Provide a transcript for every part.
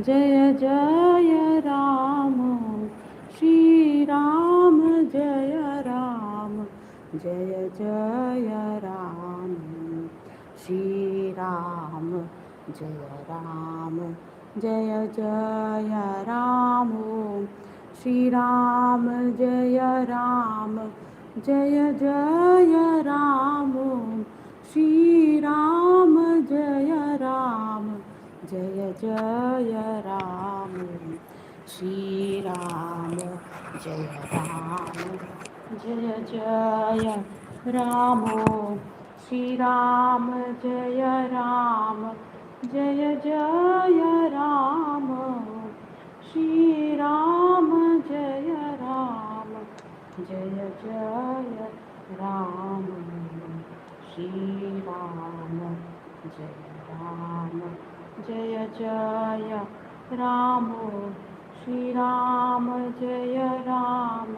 Jai Jai Ram Shri Ram Jai Ram Jai Jai Ram Shri Ram Jai Ram Jai Jai Ram Shri Ram Jai Ram Jai Jai Ram Shri Ram Jai Ram Jai Jai Ram Shri Ram Jai Ram Jai Jai Ram Shri Ram Jai Ram Jai Jai Ram Shri Ram Jai Ram Jai Jai Ram Shri Ram Jai Ram Jai Jai Ram Shri Ram Jai Ram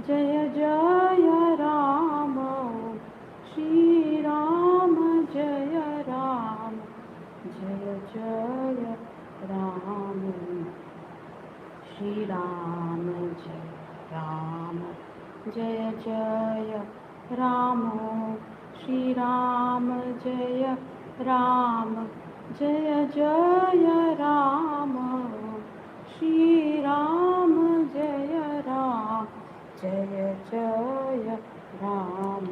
Jai Jai Ram Shri Ram Jai Ram Jai Jai Ram Shri Ram Jai Ram Jai Jai Ram Shri Ram Jai Ram Jai Jai Ram Shri Ram Jai Ram Jai Jai Ram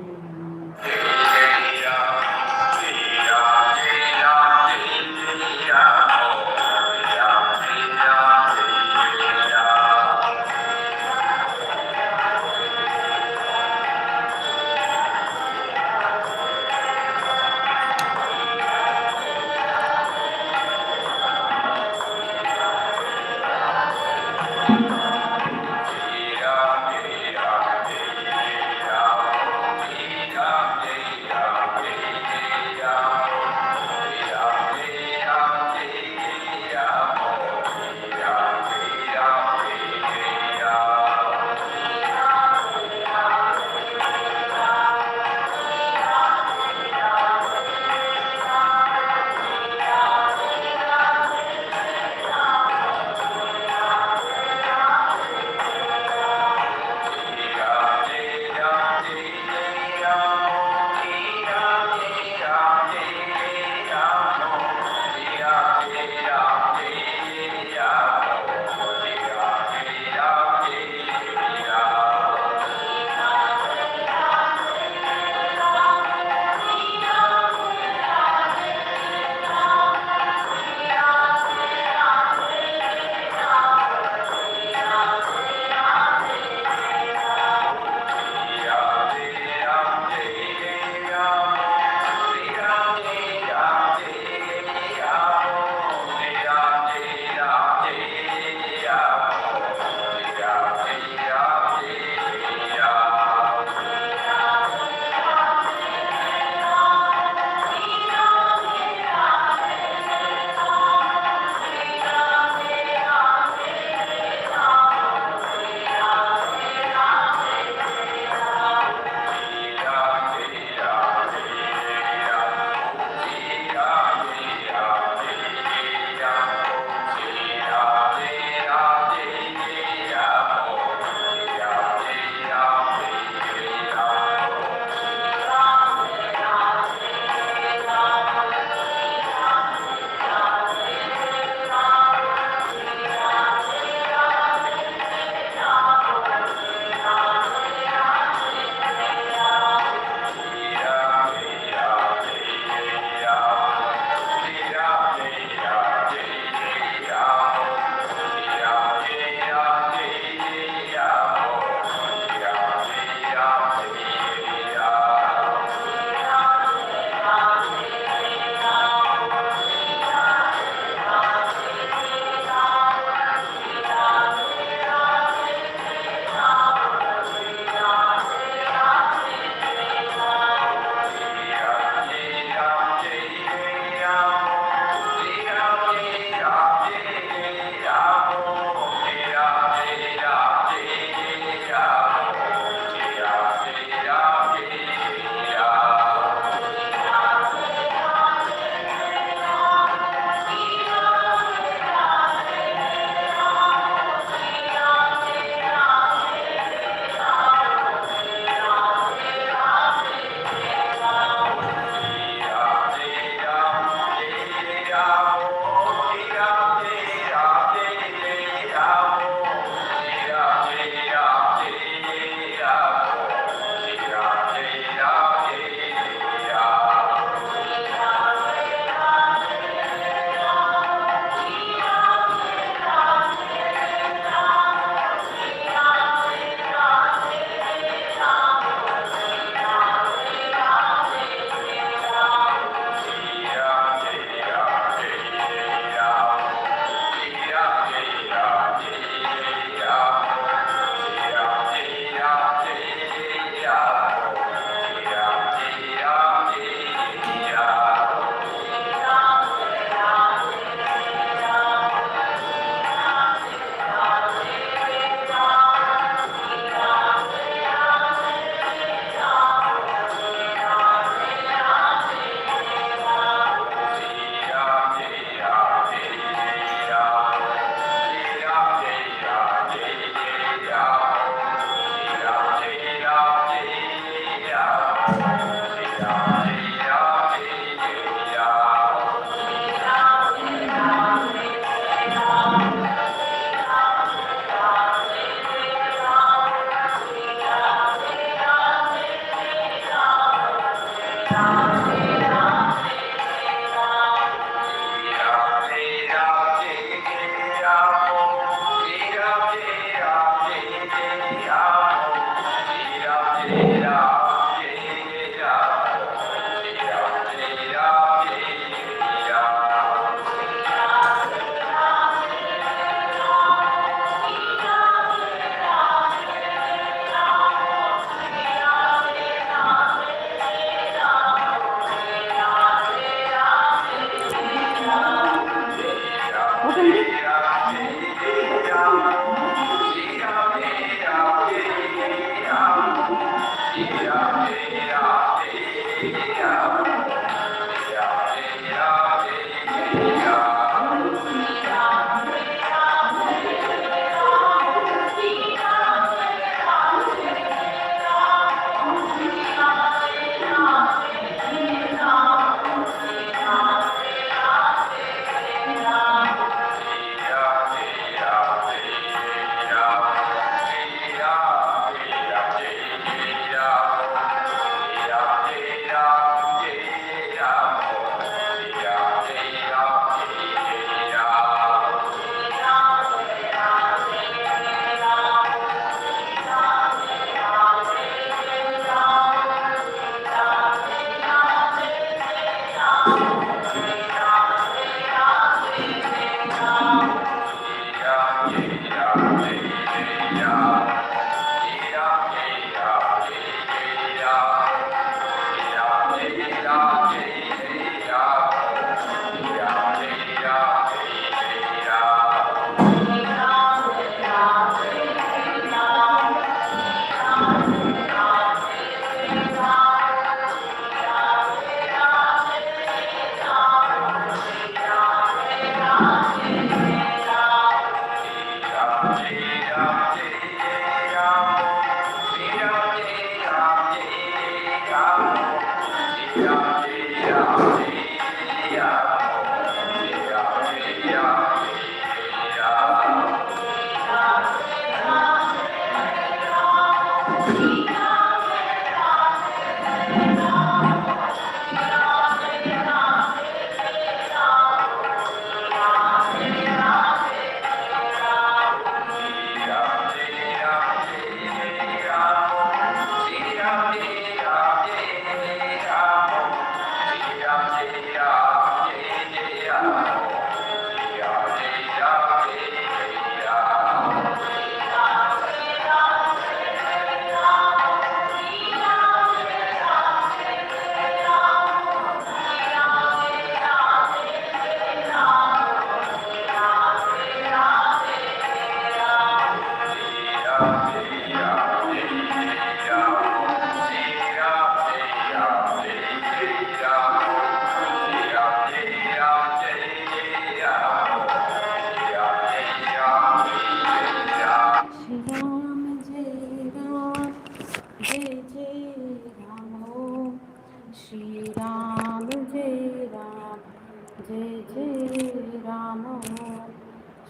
Jai Jai Ram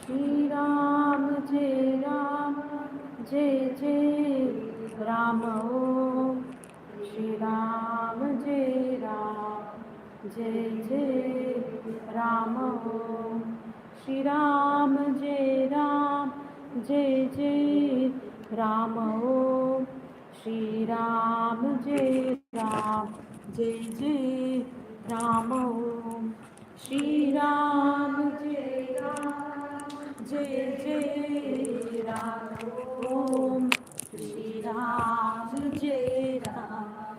Shri Ram Jai Ram Jai Jai Ram Shri Ram Jai Ram Jai Jai Ram Shri Ram Jai Ram Jai Jai Ram Shri Ram Jai Ram Jai Jai Ram Shri Ram Jai Ram Jai Jai Ram Om Shri Ram Jai Ram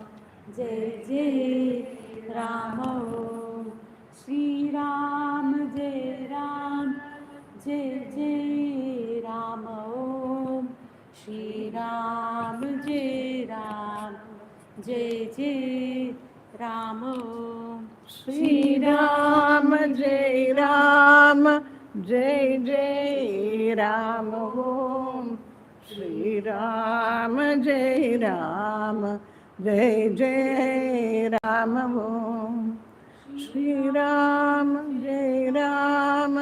Jai Jai Ram Om Shri Ram Jai Ram Jai Jai Ram Om Shri Ram Jai Ram Jai Jai Ram Om Shri Ram Jai Ram Jai Jai Ram Om Shri Ram Jai Ram Jai Jai Ram Om Shri Ram Jai Ram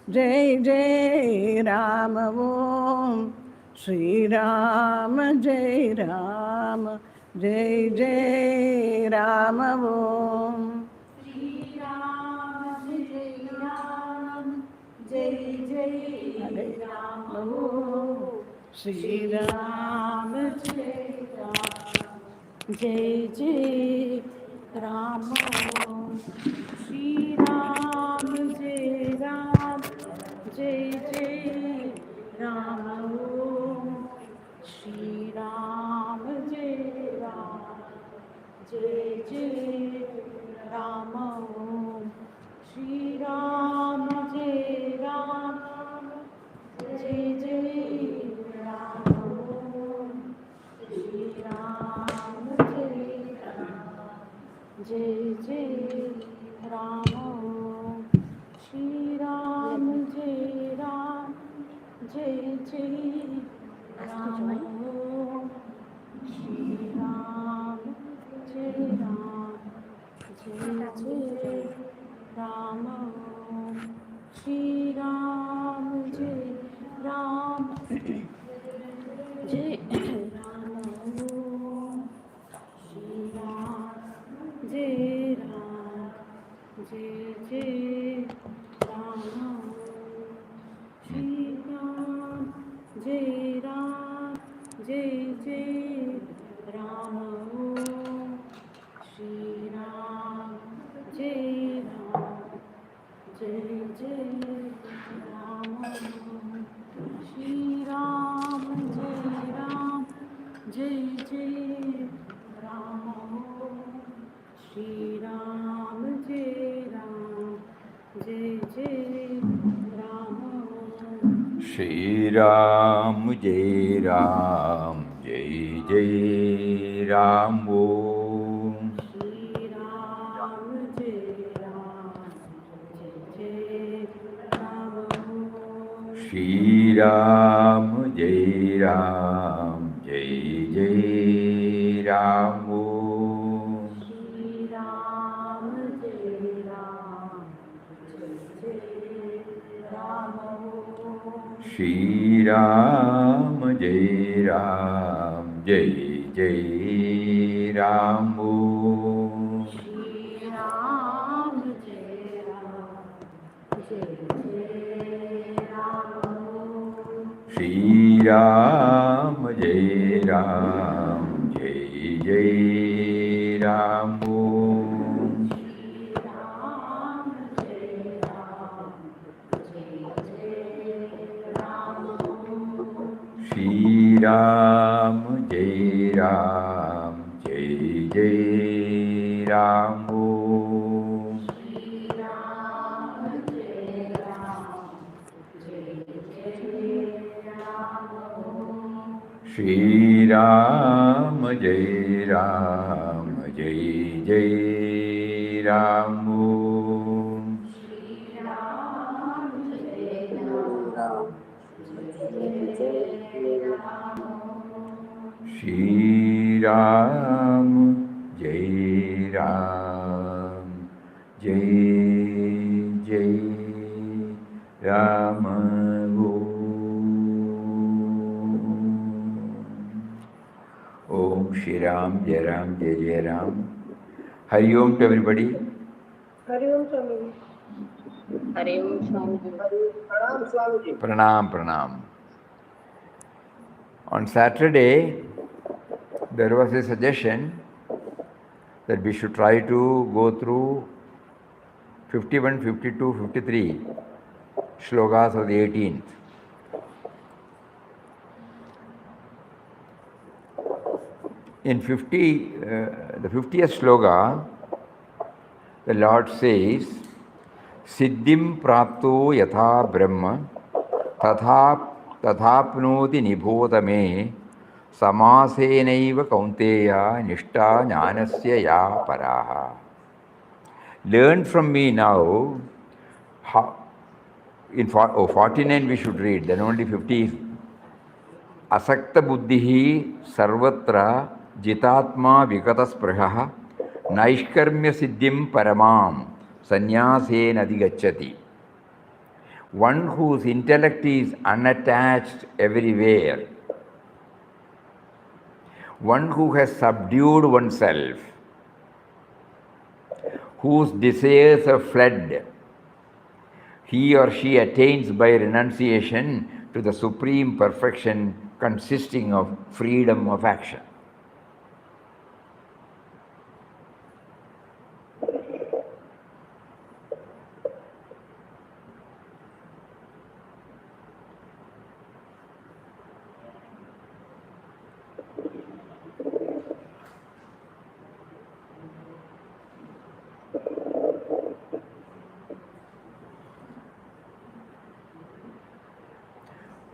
Jai Jai Ram Om Shri Ram Jai Ram Jai Jai Ram Om Shri Ram Jai Ram Jai Jai Ram Om Shri Ram Jai Ram Jai Jai Ram Om Shri Ram Jai Ram Jai Jai Ram Om Shri Ram Jai Ram Jai Jai Ram Om Shri Ram Jai Ram Jai Jai Ram Om Shri Ram Jai Ram Jai Jai Ram Om Shri Ram Jai Ram Jai Jai Ram Om Shri Ram Jai Ram Jai Jai Ram Om Shri Ram Jai Ram Jai Ram Om Shri Ram Jai Ram Jai Jai Ram Om Shri Ram Jai Ram Jai Jai Ram Om Shri Ram Jai Ram Jai Jai Ram Om Shri Ram Jai Ram Jai Jai Ram Om Shri Ram Jai Ram Jai Jai Ram Om Shri Ram Jai Ram Jai Jai Ram Om Shri Ram Jai Ram Jai Jai Ram Om Shri Ram Jai Ram Jai Jai Ram Om Shri Ram Jai Ram Jai Jai Ram Om Shri Ram Jai Ram Jai Jai Ram Om Shri Ram Jai Ram Jai Jai Ram Om Shri Ram Jai Ram Jai Jai Ram Om Shri Ram Jai Ram Jai Jai Ram Om Shri Ram Jai Ram Jai Jai Ram Om Shri Ram Jai Ram Jai Jai Ram Om Shri Ram Jai Ram Jai Jai Ram Om Shri Ram Jai Ram Jai Jai Ram Om Shri Ram Jai Ram Jai Jai Rama Om Shri Ram Jai Ram Jai Jai Ram. Hari Om to everybody. Hari Om Swamiji. Hari Om Swamiji. Pranam Swamiji. Pranam, pranam. On Saturday, there was a suggestion that we should try to go through 51, 52, 53 shlokas of the 18th. In the 50th shloka, the Lord says, Siddhim prapto yatha brahma tathapnoti nibodhame samasenaiva kaunteya nishta jnanasya ya paraha. Learn from me now. In 49 we should read, then only 50 is Asakta buddhi sarvatra Jitaatma vikataspruha naishkarmya siddhim paramam sannyasena adhigacchati. One whose intellect is unattached everywhere, one who has subdued oneself, whose desires have fled, he or she attains by renunciation to the supreme perfection consisting of freedom of action.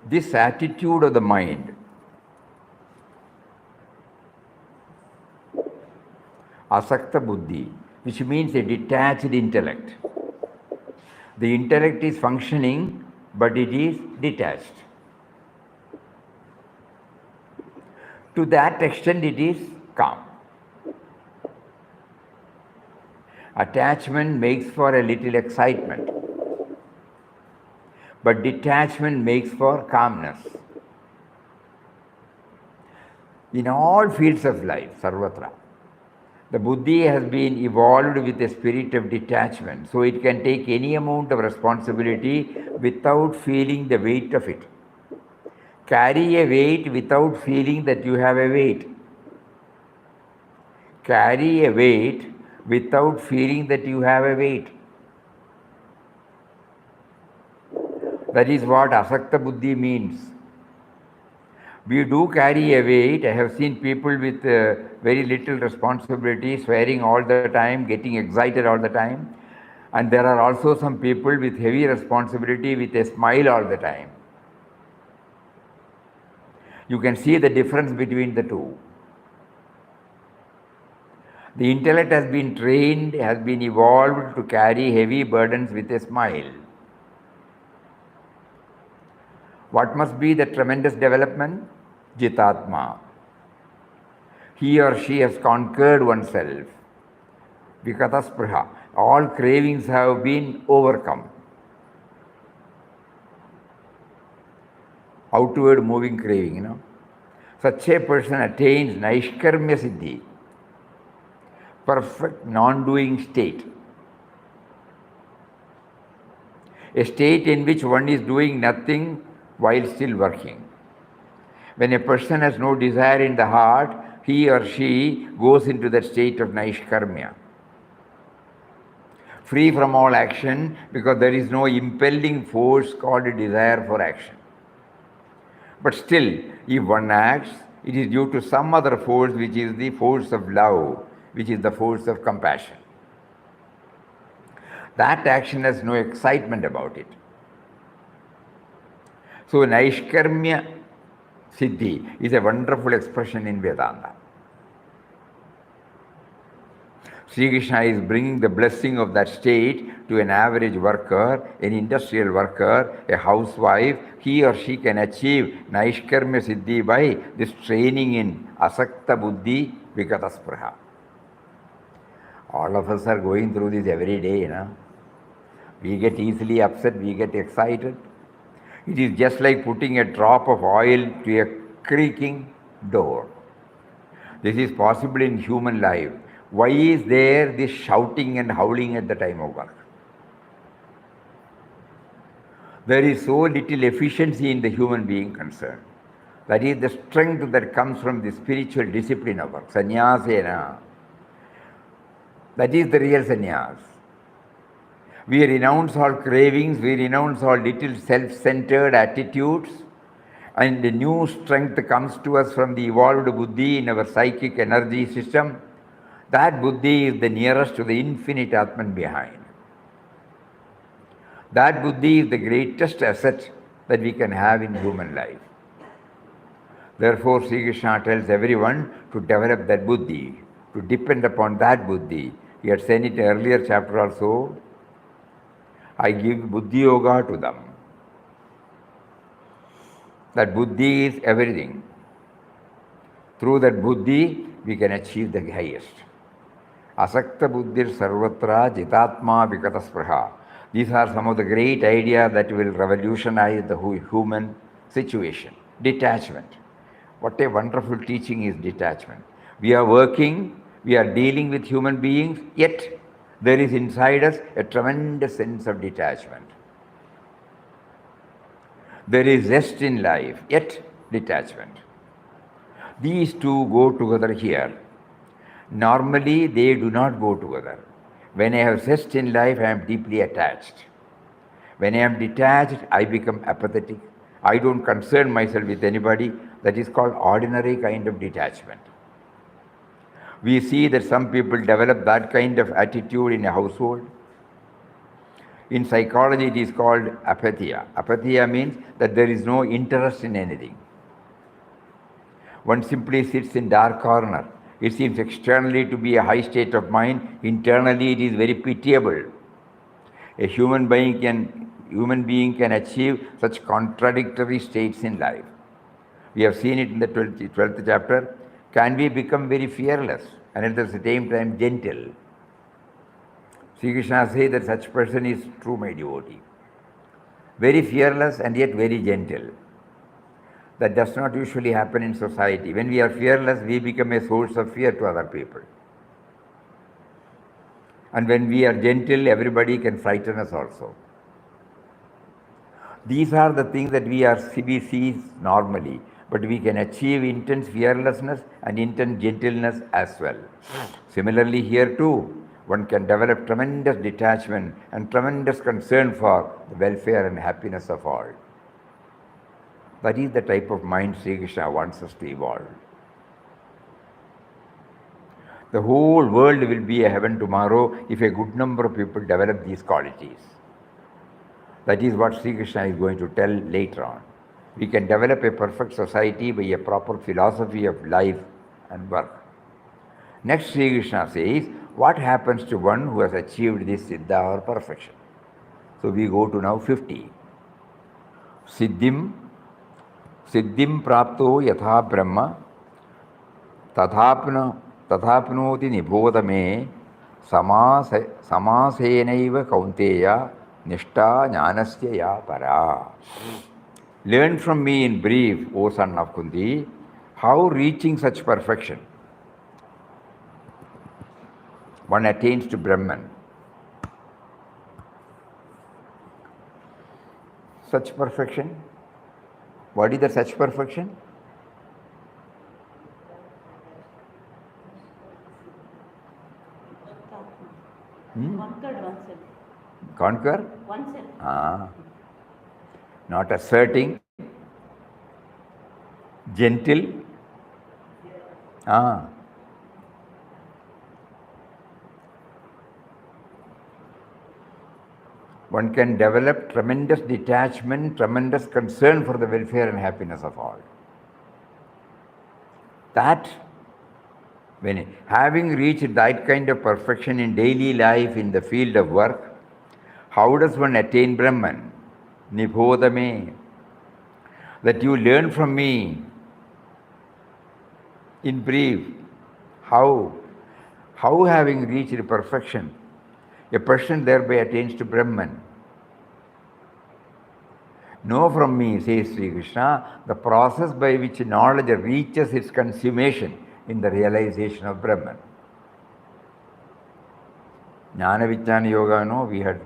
This attitude of the mind, Asakta buddhi, which means a detached intellect. The intellect is functioning, but it is detached. To that extent, it is calm. Attachment makes for a little excitement, but detachment makes for calmness. In all fields of life, sarvatra, the buddhi has been evolved with a spirit of detachment, so it can take any amount of responsibility without feeling the weight of it. Carry a weight without feeling that you have a weight. Carry a weight without feeling that you have a weight. That is what Asakta buddhi means. We do carry a weight. I have seen people with very little responsibility, swearing all the time, getting excited all the time. And there are also some people with heavy responsibility with a smile all the time. You can see the difference between the two. The intellect has been trained, has been evolved to carry heavy burdens with a smile. What must be the tremendous development? Jitaatma. He or she has conquered oneself. Vikataspruha. All cravings have been overcome. Outward moving craving, Such a person attains naishkarmya siddhi, perfect non-doing state. A state in which one is doing nothing while still working. When a person has no desire in the heart, he or she goes into that state of naishkarmya. Free from all action, because there is no impelling force called a desire for action. But still, if one acts, it is due to some other force, which is the force of love, which is the force of compassion. That action has no excitement about it. So Naishkarmya Siddhi is a wonderful expression in Vedanta. Sri Krishna is bringing the blessing of that state to an average worker, an industrial worker, a housewife. He or she can achieve Naishkarmya Siddhi by this training in Asakta buddhi Vikataspruha. All of us are going through this every day, We get easily upset, we get excited. It is just like putting a drop of oil to a creaking door. This is possible in human life. Why is there this shouting and howling at the time of work? There is so little efficiency in the human being concerned. That is the strength that comes from the spiritual discipline of work. Sannyasena. That is the real sannyas. We renounce all cravings, we renounce all little self-centered attitudes, and the new strength comes to us from the evolved buddhi in our psychic energy system. That buddhi is the nearest to the infinite atman behind. That buddhi is the greatest asset that we can have in human life. Therefore, Sri Krishna tells everyone to develop that buddhi, to depend upon that buddhi. He had said it in earlier chapter also. I give buddhi yoga to them. That buddhi is everything. Through that buddhi, we can achieve the highest. Asakta buddhir sarvatra Jitaatma vikataspraha. These are some of the great ideas that will revolutionize the human situation. Detachment. What a wonderful teaching is detachment. We are working, we are dealing with human beings, yet there is inside us a tremendous sense of detachment. There is rest in life, yet detachment. These two go together here. Normally, they do not go together. When I have zest in life, I am deeply attached. When I am detached, I become apathetic. I don't concern myself with anybody. That is called ordinary kind of detachment. We see that some people develop that kind of attitude in a household. In psychology, it is called apathy. Apathy means that there is no interest in anything. One simply sits in dark corner. It seems externally to be a high state of mind. Internally, it is very pitiable. A human being can achieve such contradictory states in life. We have seen it in the 12th chapter. Can we become very fearless and at the same time gentle? Sri Krishna says that such person is true my devotee. Very fearless and yet very gentle. That does not usually happen in society. When we are fearless, we become a source of fear to other people. And when we are gentle, everybody can frighten us also. These are the things that we see normally, but we can achieve intense fearlessness and intense gentleness as well. Similarly, here too, one can develop tremendous detachment and tremendous concern for the welfare and happiness of all. That is the type of mind Sri Krishna wants us to evolve. The whole world will be a heaven tomorrow if a good number of people develop these qualities. That is what Sri Krishna is going to tell later on. We can develop a perfect society by a proper philosophy of life and work. Next, Sri Krishna says, what happens to one who has achieved this siddha or perfection? So we go to now 50. Siddhim prapto yatha brahma tathapnoti nibodha me samasenaiva kaunteya nishta jnanasya ya para. Learn from me in brief, O son of Kunti, how reaching such perfection one attains to Brahman. Such perfection? What is the such perfection? Conquered oneself. Conquer? Oneself. Not asserting, gentle. One can develop tremendous detachment, tremendous concern for the welfare and happiness of all. That, when having reached that kind of perfection in daily life, in the field of work, how does one attain Brahman? Nibodhame. That you learn from me in brief. How having reached perfection, a person thereby attains to Brahman. Know from me, says Sri Krishna, the process by which knowledge reaches its consummation in the realization of Brahman. Jnana Vijnana Yoga, no, we had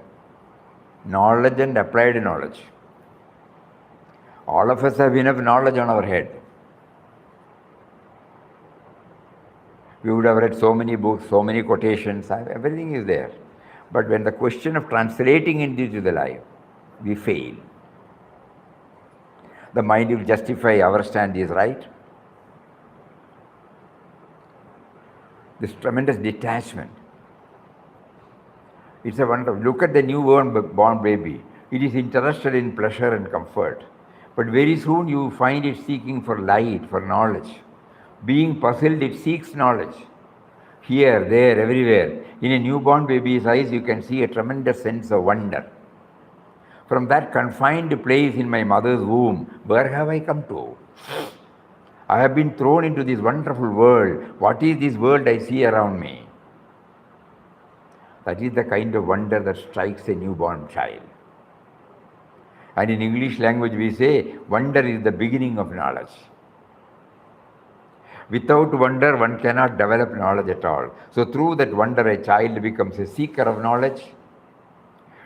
knowledge and applied knowledge. All of us have enough knowledge on our head. We would have read so many books, so many quotations, everything is there. But when the question of translating it into the life, we fail. The mind will justify our stand is right. This tremendous detachment. It's a wonder. Look at the newborn baby. It is interested in pleasure and comfort. But very soon you find it seeking for light, for knowledge. Being puzzled, it seeks knowledge. Here, there, everywhere. In a newborn baby's eyes, you can see a tremendous sense of wonder. From that confined place in my mother's womb, where have I come to? I have been thrown into this wonderful world. What is this world I see around me? That is the kind of wonder that strikes a newborn child. And in English language we say, wonder is the beginning of knowledge. Without wonder, one cannot develop knowledge at all. So through that wonder, a child becomes a seeker of knowledge.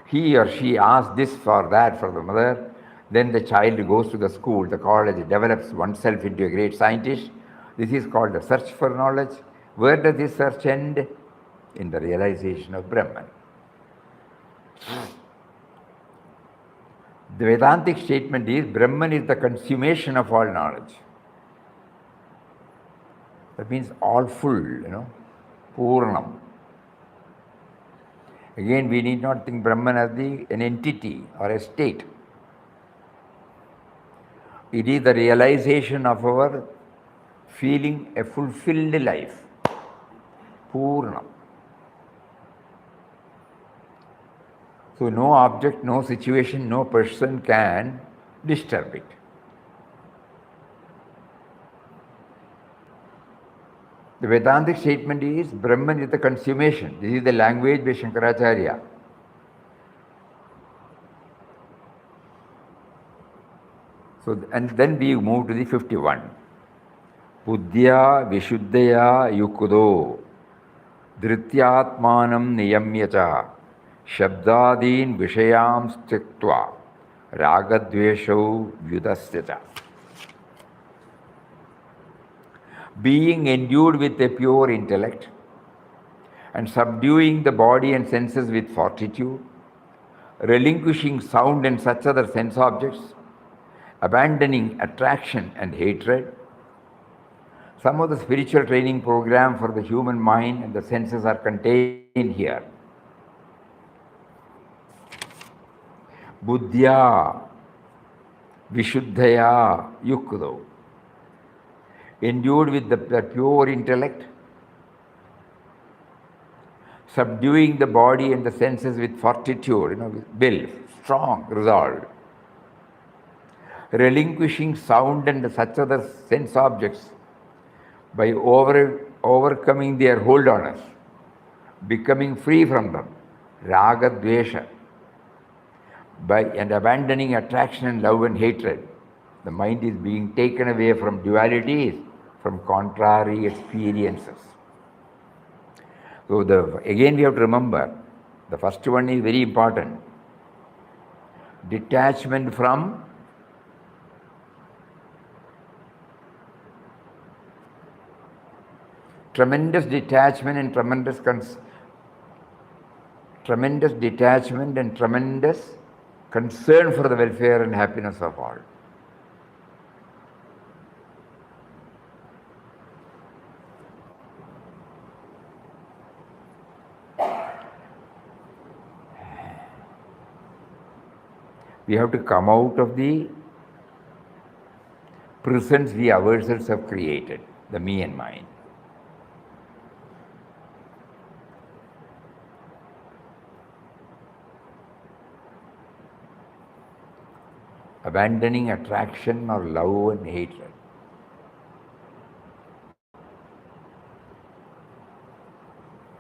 He or she asks this for that for the mother. Then the child goes to the school, the college, develops oneself into a great scientist. This is called the search for knowledge. Where does this search end? In the realization of Brahman. The Vedantic statement is Brahman is the consummation of all knowledge. That means all full, Purnam. Again, we need not think Brahman as an entity or a state. It is the realization of our feeling a fulfilled life. Purnam. So no object, no situation, no person can disturb it. The Vedantic statement is Brahman is the consummation. This is the language by Shankaracharya. So, and then we move to the 51. Buddhya vishuddhaya yukudo dhrityatmanam niyamyacha shabdadin vishayam stiktva ragadveshau vyudasyacha. Being endued with a pure intellect and subduing the body and senses with fortitude, relinquishing sound and such other sense objects, abandoning attraction and hatred. Some of the spiritual training program for the human mind and the senses are contained here. Buddhya vishuddhaya yukdo. Endued with the pure intellect, subduing the body and the senses with fortitude, with will, strong resolve, relinquishing sound and such other sense objects by overcoming their hold on us, becoming free from them, raga dvesha, and abandoning attraction and love and hatred. The mind is being taken away from dualities, from contrary experiences. So again we have to remember, the first one is very important. Detachment from tremendous detachment and tremendous detachment and tremendous concern for the welfare and happiness of all. We have to come out of the prisons we ourselves have created, the me and mine. Abandoning attraction or love and hatred.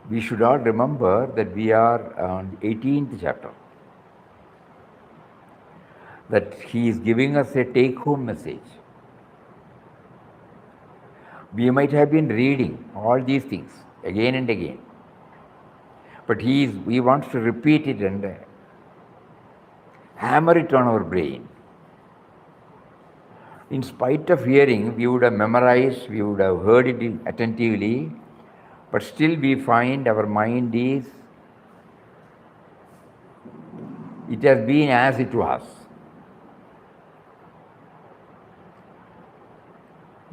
We should all remember that we are on 18th chapter. that he is giving us a take-home message. We might have been reading all these things again and again, but he wants to repeat it and hammer it on our brain. In spite of hearing, we would have memorized, we would have heard it attentively, but still we find our mind it has been as it was.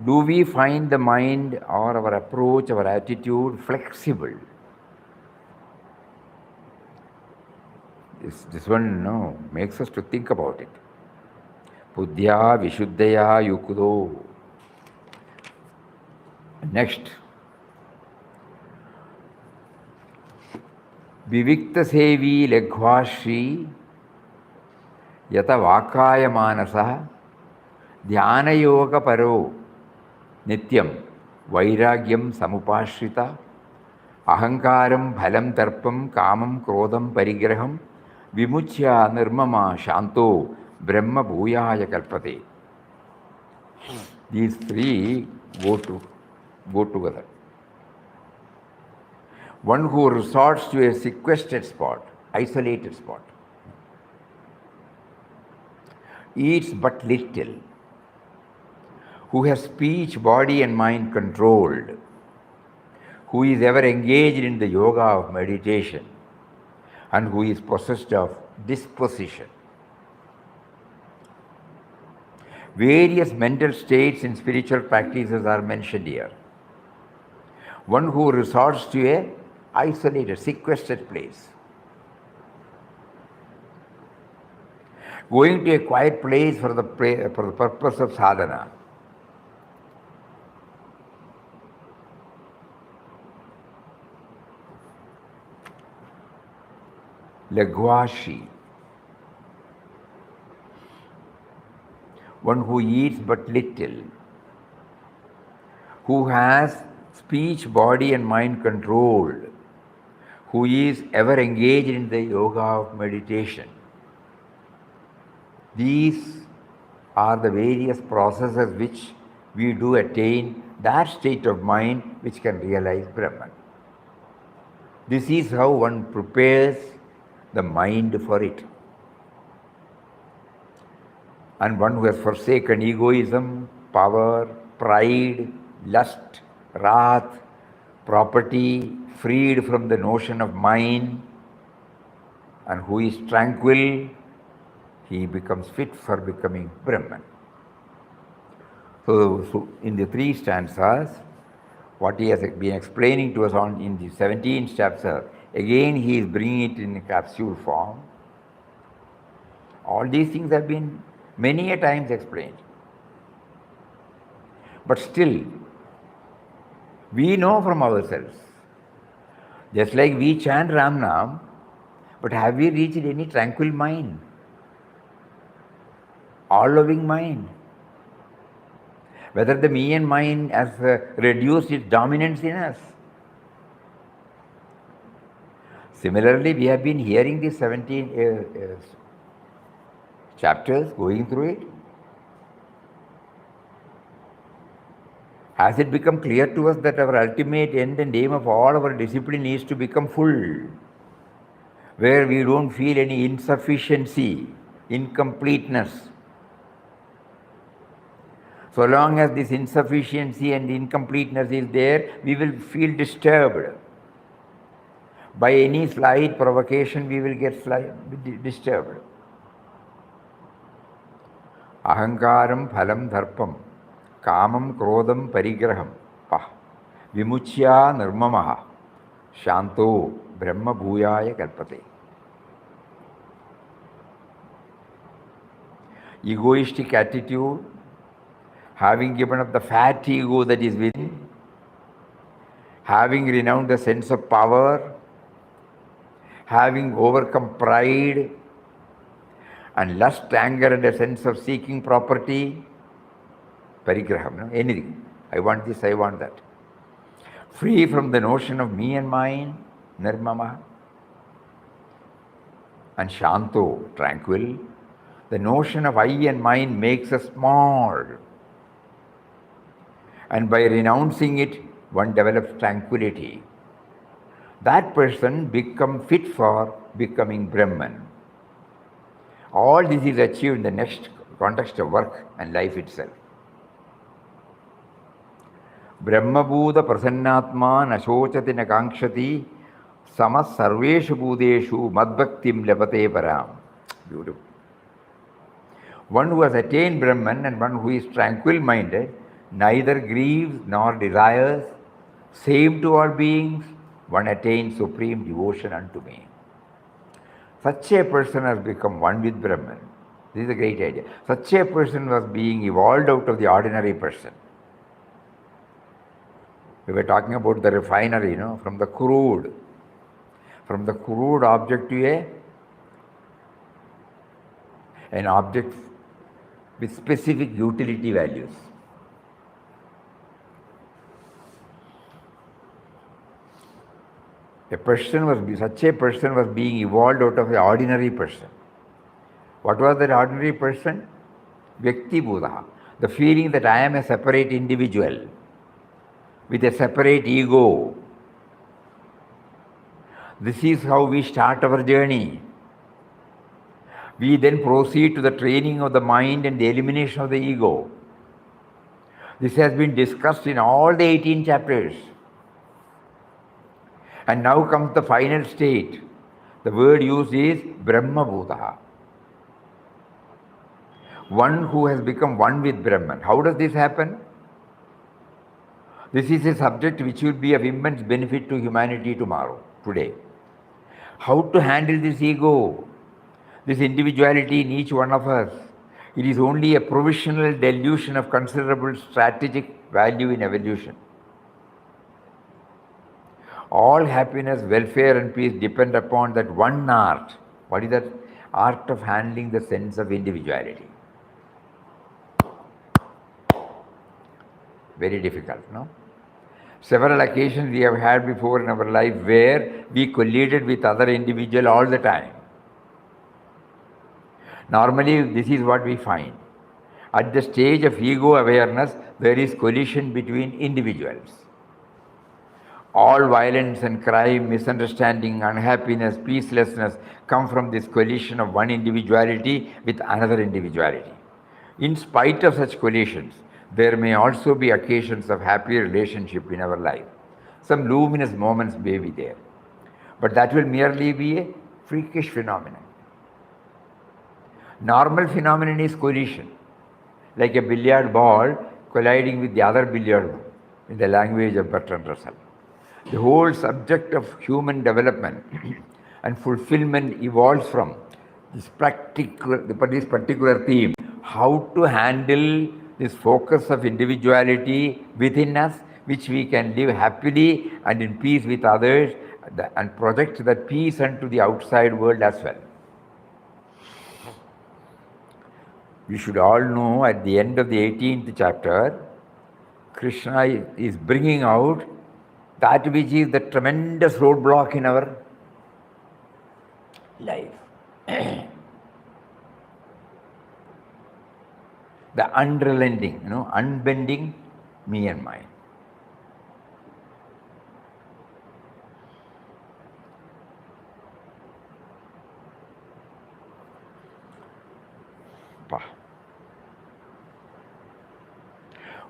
Do we find the mind or our approach, our attitude flexible? This one makes us to think about it. Buddhya vishuddhaya yukdo. Next. Vivikta sevi leghvashri yata vakaya manasa dhyana yoga paro nityam vairagyam samupashrita ahankaram phalam tarpam kamam krodham parigraham vimuchya nirmama shanto brahma bhuyaya kalpate. These three go together. One who resorts to a sequestered spot, isolated spot, eats but little, who has speech, body and mind controlled, who is ever engaged in the yoga of meditation, and who is possessed of disposition. Various mental states in spiritual practices are mentioned here. One who resorts to a isolated, sequestered place. Going to a quiet place for the purpose of sadhana. Laghvashi. One who eats but little, who has speech, body and mind controlled, who is ever engaged in the yoga of meditation. These are the various processes which we do attain that state of mind which can realize Brahman. This is how one prepares the mind for it. And one who has forsaken egoism, power, pride, lust, wrath, property, freed from the notion of mine, and who is tranquil, he becomes fit for becoming Brahman. So in the three stanzas, what he has been explaining to us in the 17th chapter, again he is bringing it in a capsule form. All these things have been many a times explained. But still, we know from ourselves, just like we chant Ram Nam, but have we reached any tranquil mind? All-loving mind? Whether the me and mine has reduced its dominance in us. Similarly, we have been hearing these 17 chapters, going through it. Has it become clear to us that our ultimate end and aim of all our discipline is to become full, where we don't feel any insufficiency, incompleteness? So long as this insufficiency and incompleteness is there, we will feel disturbed. By any slight provocation, we will get disturbed. Ahankaram phalam dharpam kamam krodham parigraham vimuchya nirmamaha shanto brahma bhuyaya kalpate. Egoistic attitude, having given up the fat ego that is within, having renounced the sense of power, having overcome pride and lust, anger and a sense of seeking property, parigraham, anything. I want this, I want that. Free from the notion of me and mine, nirmama, and shanto, tranquil. The notion of I and mine makes us small. And by renouncing it, one develops tranquility. That person becomes fit for becoming Brahman. All this is achieved in the next context of work and life itself. Brahmabhuta prasannatma nashocati nakangshati samas sarveshu bhudeshu madbhaktim lapate param. Beautiful. One who has attained Brahman and one who is tranquil-minded neither grieves nor desires, same to all beings, one attains supreme devotion unto me. Such a person has become one with Brahman. This is a great idea. Such a person was being evolved out of the ordinary person. We were talking about the refinery, from the crude object to an object with specific utility values. Such a person was being evolved out of the ordinary person. What was that ordinary person? Vyakti Buddha. The feeling that I am a separate individual with a separate ego. This is how we start our journey. We then proceed to the training of the mind and the elimination of the ego. This has been discussed in all the 18 chapters. And now comes the final state. The word used is Brahma Bhuta. One who has become one with Brahman. How does this happen? This is a subject which will be of immense benefit to humanity today. How to handle this ego, this individuality in each one of us. It is only a provisional delusion of considerable strategic value in evolution. All happiness, welfare and peace depend upon that one art. What is that? Art of handling the sense of individuality. Very difficult, no? Several occasions we have had before in our life where we collided with other individuals all the time. Normally, this is what we find. At the stage of ego awareness, there is collision between individuals. All violence and crime, misunderstanding, unhappiness, peacelessness come from this collision of one individuality with another individuality. In spite of such collisions, there may also be occasions of happy relationship in our life. Some luminous moments may be there. But that will merely be a freakish phenomenon. Normal phenomenon is collision, like a billiard ball colliding with the other billiard ball, in the language of Bertrand Russell. The whole subject of human development and fulfillment evolves from this particular theme, how to handle this focus of individuality within us, which we can live happily and in peace with others and project that peace unto the outside world as well. We should all know at the end of the 18th chapter, Krishna is bringing out that which is the tremendous roadblock in our life. The unrelenting, unbending me and mine.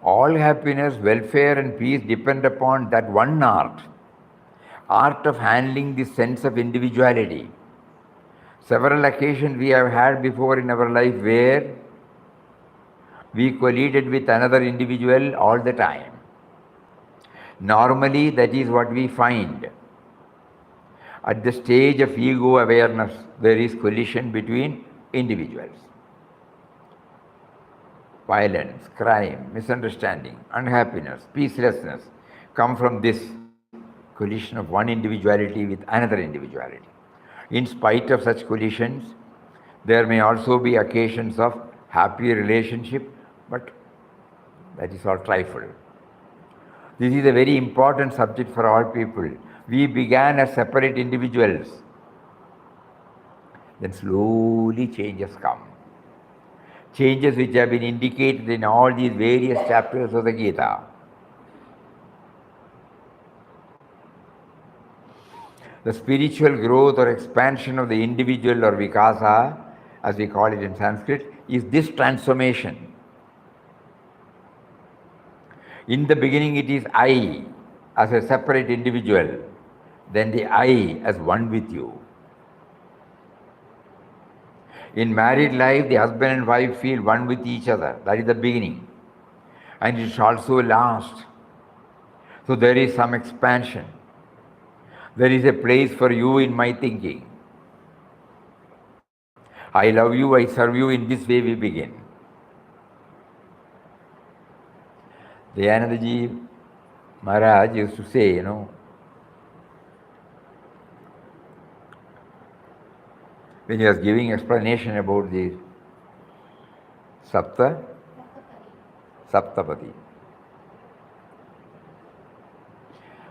All happiness, welfare and peace depend upon that one art of handling the sense of individuality. Several occasions we have had before in our life where we collided with another individual all the time. Normally, that is what we find. At the stage of ego awareness, there is collision between individuals. Violence, crime, misunderstanding, unhappiness, peacelessness come from this collision of one individuality with another individuality. In spite of such collisions, there may also be occasions of happy relationship, but that is all trifle. This is a very important subject for all people. We began as separate individuals. Then slowly changes come. changes which have been indicated in all these various chapters of the Gita. The spiritual growth or expansion of the individual, or vikasa, as we call it in Sanskrit, is this transformation. In the beginning, it is I as a separate individual, then the I as one with you. In married life, the husband and wife feel one with each other. That is the beginning. And it shall also last. So there is some expansion. There is a place for you in my thinking. I love you, I serve you, in this way we begin. Dayanandaji Maharaj used to say, when he was giving explanation about the Saptapati.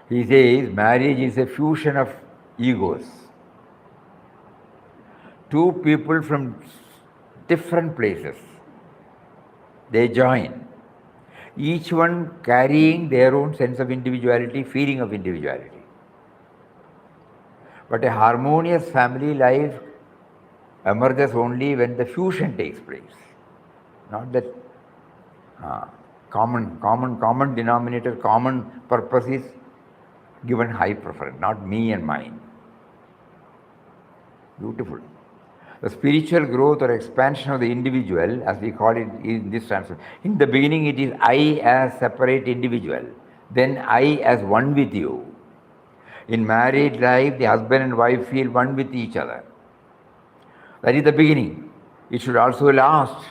He says marriage is a fusion of egos. Two people from different places, they join. Each one carrying their own sense of individuality, feeling of individuality. But a harmonious family life emerges only when the fusion takes place. Not that common denominator, common purpose is given high preference, not me and mine. Beautiful. The spiritual growth or expansion of the individual, as we call it in this transformation. In the beginning, it is I as separate individual, then I as one with you. In married life, the husband and wife feel one with each other. That is the beginning. It should also last.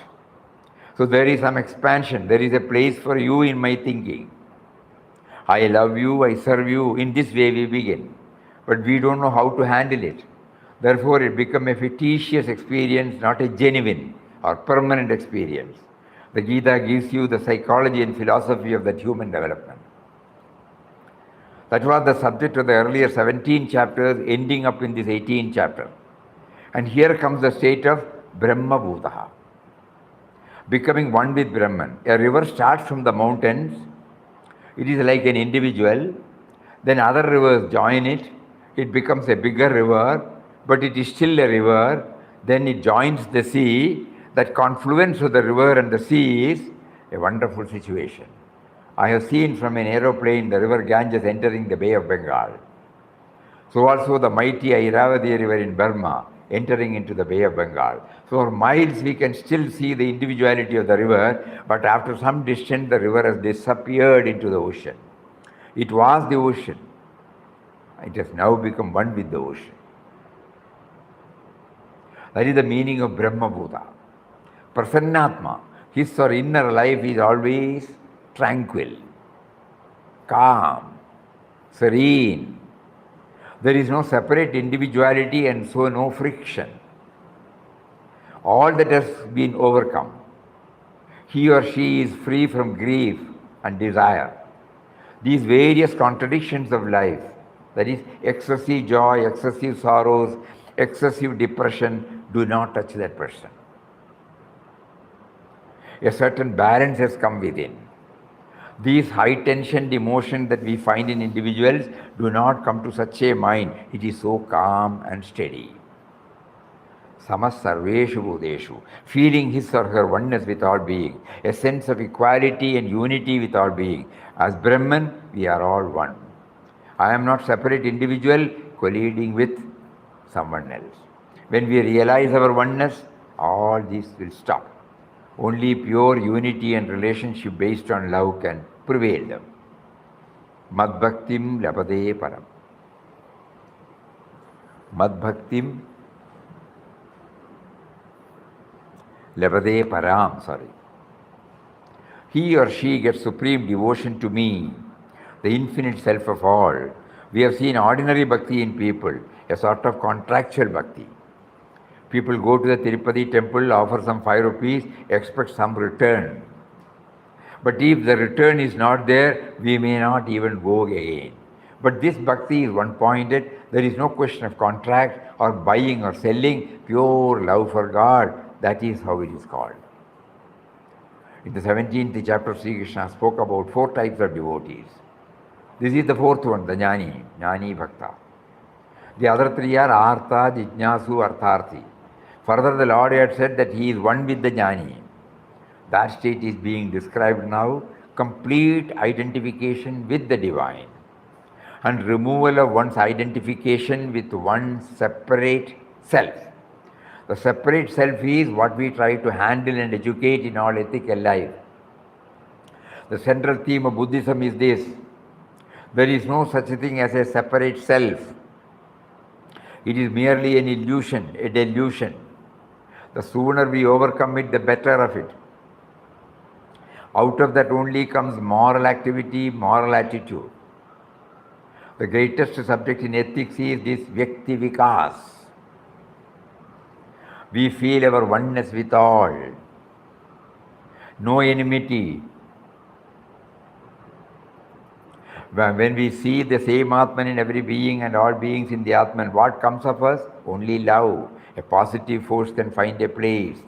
So there is some expansion. There is a place for you in my thinking. I love you, I serve you. In this way we begin. But we don't know how to handle it. Therefore, it becomes a fictitious experience, not a genuine or permanent experience. The Gita gives you the psychology and philosophy of that human development. That was the subject of the earlier 17 chapters, ending up in this 18th chapter. And here comes the state of Brahma Bhutaha, becoming one with Brahman. A river starts from the mountains. It is like an individual. Then other rivers join it. It becomes a bigger river, but it is still a river. Then it joins the sea. That confluence of the river and the sea is a wonderful situation. I have seen from an aeroplane the river Ganges entering the Bay of Bengal. So also the mighty Airavati river in Burma entering into the Bay of Bengal. So for miles we can still see the individuality of the river, but after some distance the river has disappeared into the ocean. It was the ocean. It has now become one with the ocean. That is the meaning of Brahma Bhuta. Prasannatma, his or inner life is always tranquil, calm, serene. There is no separate individuality and so no friction. All that has been overcome. He or she is free from grief and desire. These various contradictions of life, that is excessive joy, excessive sorrows, excessive depression, do not touch that person. A certain balance has come within. These high-tensioned emotions that we find in individuals do not come to such a mind. It is so calm and steady. Samas sarveshu bhuteshu, feeling his or her oneness with all being, a sense of equality and unity with all being. As Brahman, we are all one. I am not separate individual colliding with someone else. When we realize our oneness, all this will stop. Only pure unity and relationship based on love can prevail them. Madbhaktim labade param. Madbhaktim labade param, He or she gets supreme devotion to me, the infinite self of all. We have seen ordinary bhakti in people, a sort of contractual bhakti. People go to the Tirupati temple, offer some 5 rupees, expect some return. But if the return is not there, we may not even go again. But this bhakti is one-pointed. There is no question of contract or buying or selling. Pure love for God. That is how it is called. In the 17th chapter, Sri Krishna spoke about 4 types of devotees. This is the 4th one, the Jnani Bhakta. The other 3 are Artha, Jijnasu, Artharthi. Further, the Lord had said that he is one with the Jnani. That state is being described now, complete identification with the divine and removal of one's identification with one's separate self. The separate self is what we try to handle and educate in all ethical life. The central theme of Buddhism is this: there is no such a thing as a separate self. It is merely an illusion, a delusion. The sooner we overcome it, the better of it. Out of that only comes moral activity, moral attitude. The greatest subject in ethics is this Vyakti Vikas. We feel our oneness with all. No enmity. When we see the same Atman in every being and all beings in the Atman, what comes of us? Only love. A positive force can find a place.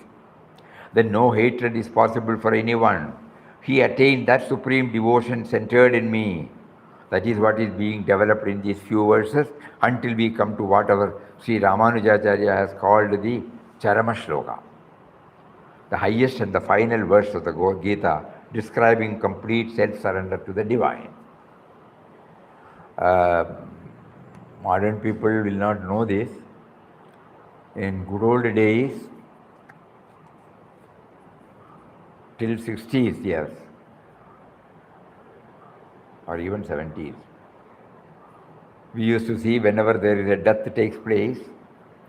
Then no hatred is possible for anyone. He attained that supreme devotion centered in me. That is what is being developed in these few verses until we come to whatever Sri Ramanujacharya has called the Charama Shloka, the highest and the final verse of the Gita, describing complete self-surrender to the divine. Modern people will not know this. In good old days, till 60s years, or even 70s, we used to see whenever there is a death takes place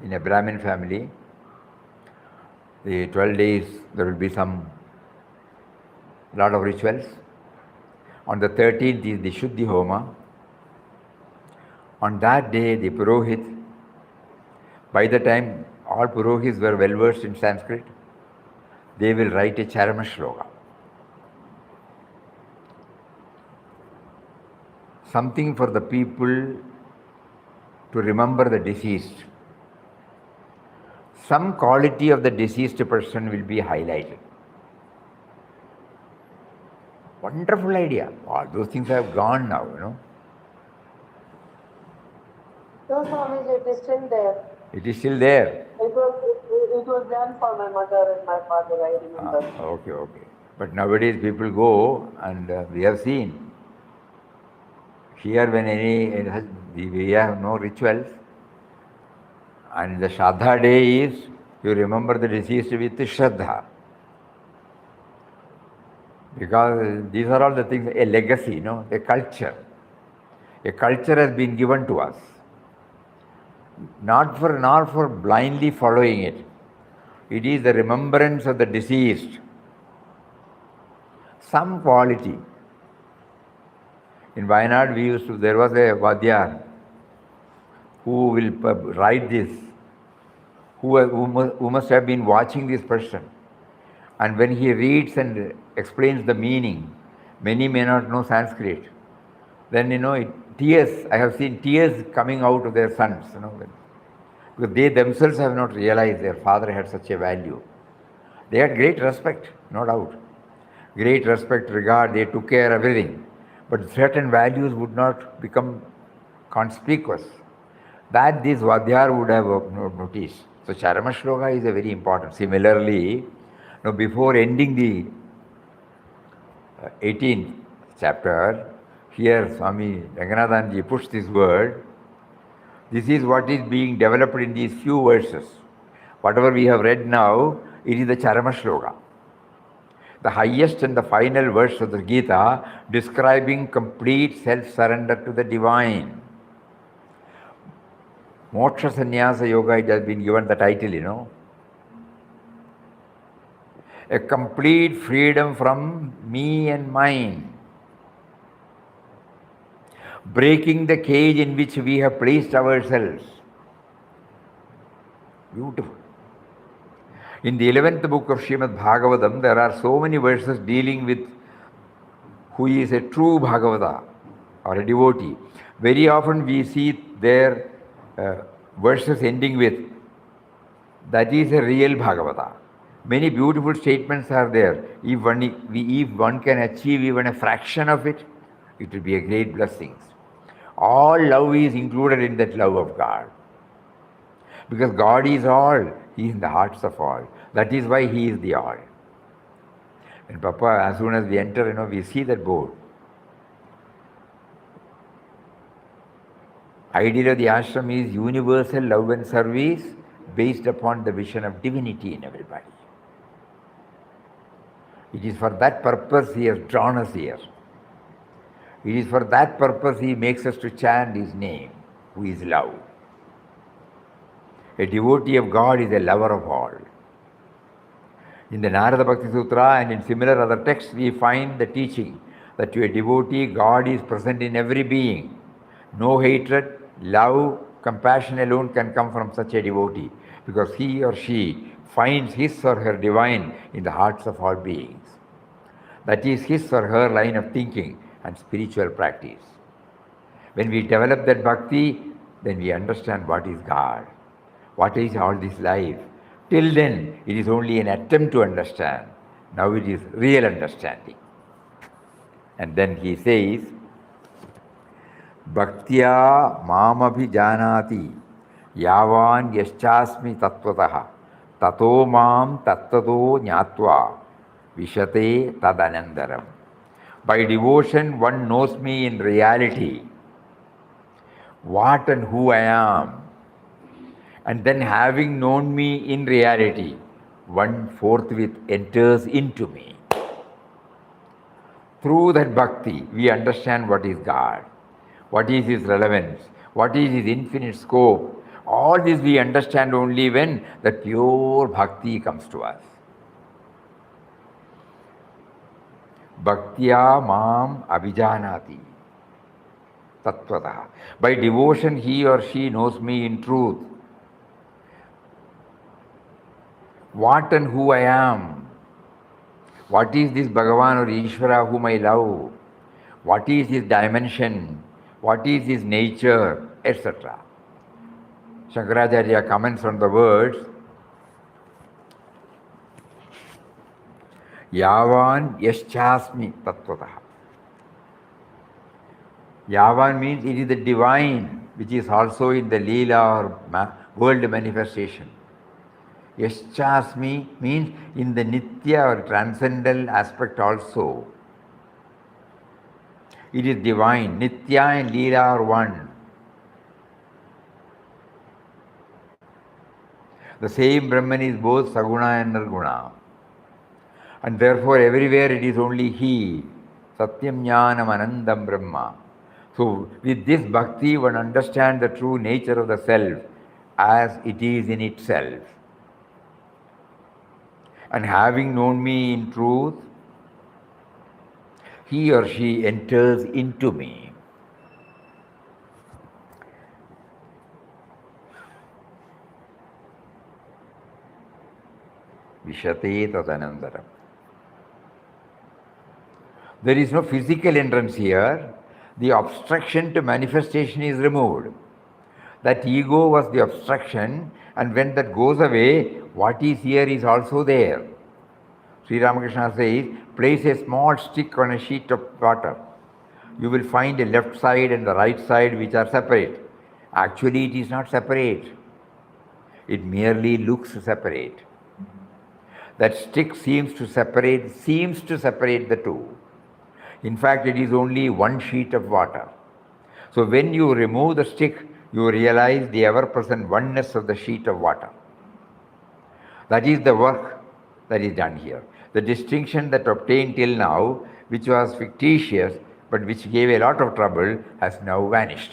in a Brahmin family, the 12 days there will be some lot of rituals. On the 13th is the Shuddhi Homa. On that day, the Purohit, by the time all Purohits were well versed in Sanskrit, they will write a Charama Shloka. Something for the people to remember the deceased. Some quality of the deceased person will be highlighted. Wonderful idea. All those things have gone now, No, Swamiji, it is still there. It is still there. It was done for my mother and my father, I remember. Okay. But nowadays people go and we have seen. Here when we have no rituals, and the Shraddha day is, you remember the deceased with Shraddha. Because these are all the things, a legacy, a culture. A culture has been given to us. Not for blindly following it. It is the remembrance of the deceased. Some quality. In Wayanad, there was a Vadyar who will write this, who must have been watching this person. And when he reads and explains the meaning, many may not know Sanskrit. Then, tears, I have seen tears coming out of their sons, because they themselves have not realized their father had such a value. They had great respect, no doubt. Great respect, regard, they took care of everything. But certain values would not become conspicuous. That this Vadyar would have noticed. So Charama Shloka is a very important. Similarly, before ending the 18th chapter, here Swami Ranganathanji puts this word. This is what is being developed in these few verses. Whatever we have read now, it is the Charama Shloka, the highest and the final verse of the Gita, describing complete self-surrender to the divine. Moksha Sannyasa Yoga, it has been given the title, A complete freedom from me and mine. Breaking the cage in which we have placed ourselves. Beautiful. In the 11th book of Srimad Bhagavatam, there are so many verses dealing with who is a true Bhagavata or a devotee. Very often we see their verses ending with, that is a real Bhagavata. Many beautiful statements are there. If one can achieve even a fraction of it, it will be a great blessing. All love is included in that love of God. Because God is all, He is in the hearts of all. That is why He is the all. And Papa, as soon as we enter, we see that board. Ideal of the ashram is universal love and service based upon the vision of divinity in everybody. It is for that purpose He has drawn us here. It is for that purpose He makes us to chant His name, who is love. A devotee of God is a lover of all. In the Narada Bhakti Sutra and in similar other texts, we find the teaching that to a devotee, God is present in every being. No hatred, love, compassion alone can come from such a devotee, because he or she finds his or her divine in the hearts of all beings. That is his or her line of thinking and spiritual practice. When we develop that bhakti, then we understand what is God, what is all this life. Till then, it is only an attempt to understand. Now it is real understanding. And then he says, Bhaktya mamabhijanati yavan yaschasmi tattvataha tato mam tattvato jnatva vishate tadanandaram. By devotion, one knows me in reality, what and who I am. And then having known me in reality, one forthwith enters into me. Through that bhakti, we understand what is God, what is His relevance, what is His infinite scope. All this we understand only when the pure bhakti comes to us. Bhaktya mam abhijanati tattvataha. By devotion, he or she knows me in truth. What and who I am. What is this Bhagavan or Ishvara whom I love? What is his dimension? What is his nature? Etc. Shankaracharya comments on the words, Yavan yaschasmi tattvataha. Yavan means it is the divine which is also in the Leela or world manifestation. Yaschasmi means in the Nitya or transcendental aspect also. It is divine. Nitya and Leela are one. The same Brahman is both Saguna and Nirguna. And therefore everywhere it is only He. Satyam Jnanam Anandam Brahma. So with this bhakti one understands the true nature of the self as it is in itself. And having known me in truth, he or she enters into me. Vishate tadanandaram. There is no physical entrance here. The obstruction to manifestation is removed. That ego was the obstruction, and when that goes away, what is here is also there. Sri Ramakrishna says, place a small stick on a sheet of water. You will find a left side and the right side which are separate. Actually, it is not separate. It merely looks separate. That stick seems to separate the two. In fact, it is only one sheet of water. So when you remove the stick, you realize the ever-present oneness of the sheet of water. That is the work that is done here. The distinction that obtained till now, which was fictitious, but which gave a lot of trouble, has now vanished.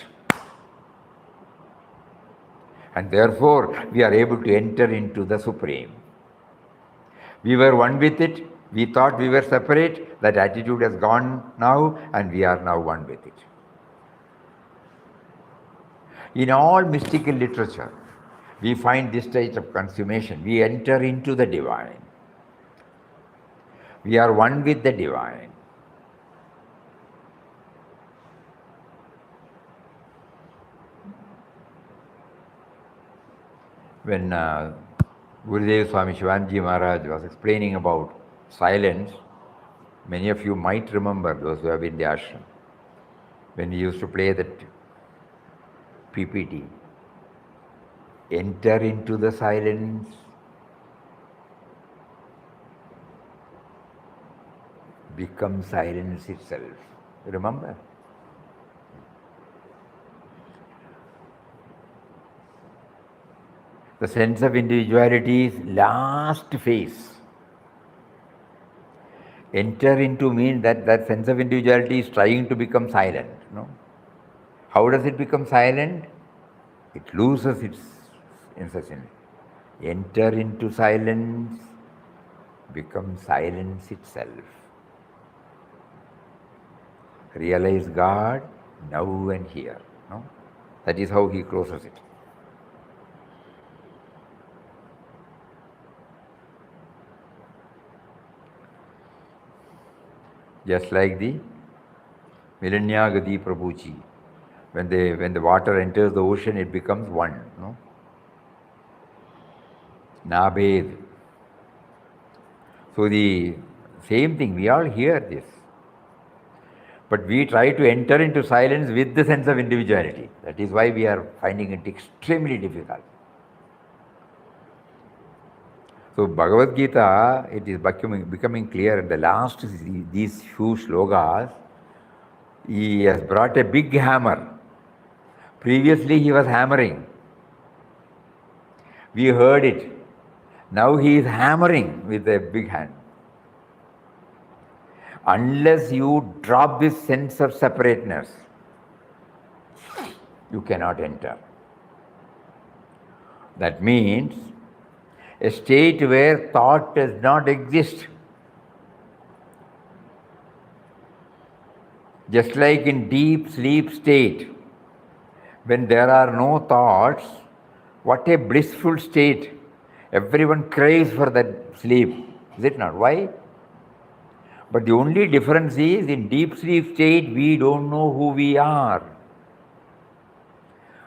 And therefore, we are able to enter into the Supreme. We were one with it. We thought we were separate. That attitude has gone now, and we are now one with it. In all mystical literature, we find this stage of consummation. We enter into the divine. We are one with the divine. When Gurudev Swami Shivanji Maharaj was explaining about silence. Many of you might remember, those who have been in the ashram, when he used to play that PPT. Enter into the silence, become silence itself. Remember? The sense of individuality's last phase. Enter into means that sense of individuality is trying to become silent. No? How does it become silent? It loses its incessant. Enter into silence, become silence itself. Realize God now and here. No? That is how he closes it. Just like the Milanyagadi Prabhuji. When the water enters the ocean, it becomes one. No? Nabed. So the same thing, we all hear this. But we try to enter into silence with the sense of individuality. That is why we are finding it extremely difficult. So Bhagavad Gita, it is becoming clear in the last these few slokas. He has brought a big hammer. Previously he was hammering. We heard it. Now he is hammering with a big hand. Unless you drop this sense of separateness, you cannot enter. That means a state where thought does not exist. Just like in deep sleep state, when there are no thoughts, what a blissful state. Everyone craves for that sleep, is it not? Why? But the only difference is, in deep sleep state, we don't know who we are.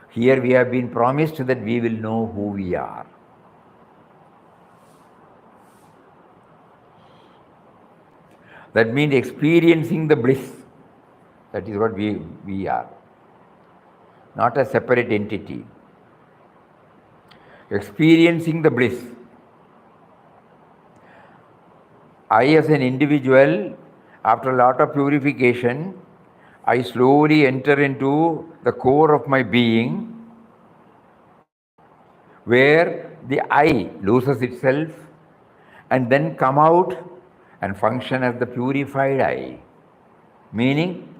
Here we have been promised that we will know who we are. That means experiencing the bliss. That is what we are. Not a separate entity. Experiencing the bliss. I, as an individual, after a lot of purification, I slowly enter into the core of my being, where the I loses itself and then come out and function as the purified I. Meaning,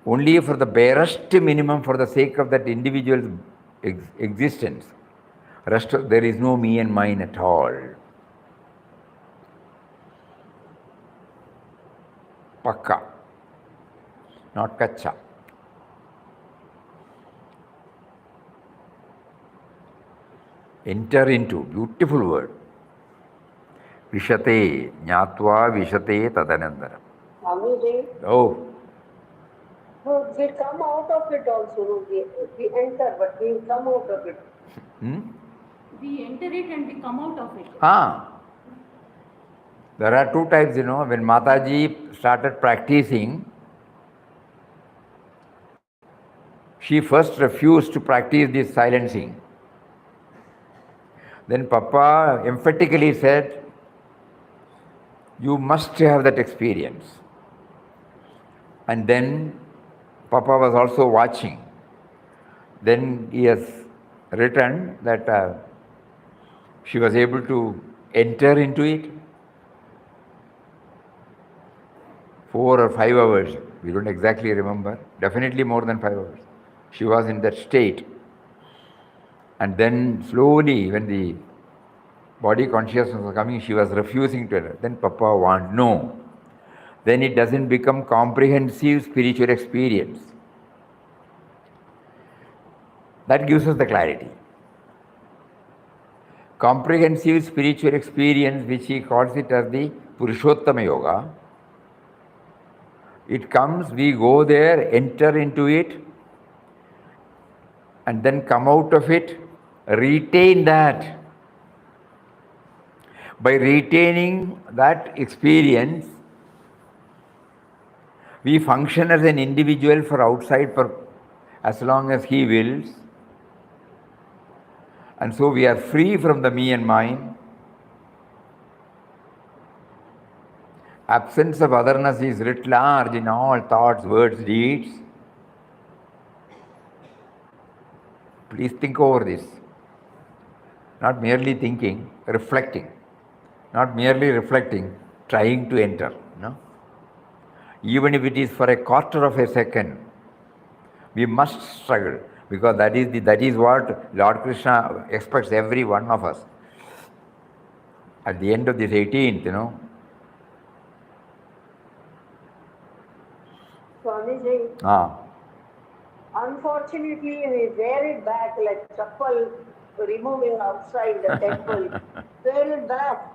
only for the barest minimum, for the sake of that individual's existence. Rest, there is no me and mine at all. Pakka, not kacha. Enter into, beautiful word. Vishate, jnatva vishate tadanandaram. Swamiji, Oh, no, we come out of it also. No? We enter, but we come out of it. We enter it and we come out of it. There are two types, when Mataji started practicing, she first refused to practice this silencing. Then Papa emphatically said, you must have that experience. And then Papa was also watching. Then he has written that she was able to enter into it. 4 or 5 hours, we don't exactly remember, definitely more than 5 hours. She was in that state. And then slowly, when the body consciousness was coming, she was refusing to enter. Then Papa wanted, no. Then it doesn't become comprehensive spiritual experience. That gives us the clarity. Comprehensive spiritual experience, which he calls it as the Purushottama Yoga, it comes, we go there, enter into it, and then come out of it retain that. By retaining that experience, we function as an individual for outside as long as he wills. And so we are free from the me and mine. Absence of otherness is writ large in all thoughts, words, deeds. Please think over this. Not merely thinking, reflecting. Not merely reflecting, trying to enter. No? Even if it is for a quarter of a second, we must struggle, because that is what Lord Krishna expects every one of us. At the end of this 18th, Swamiji, unfortunately, we wear it back like chappal removing outside the temple. Wear it back.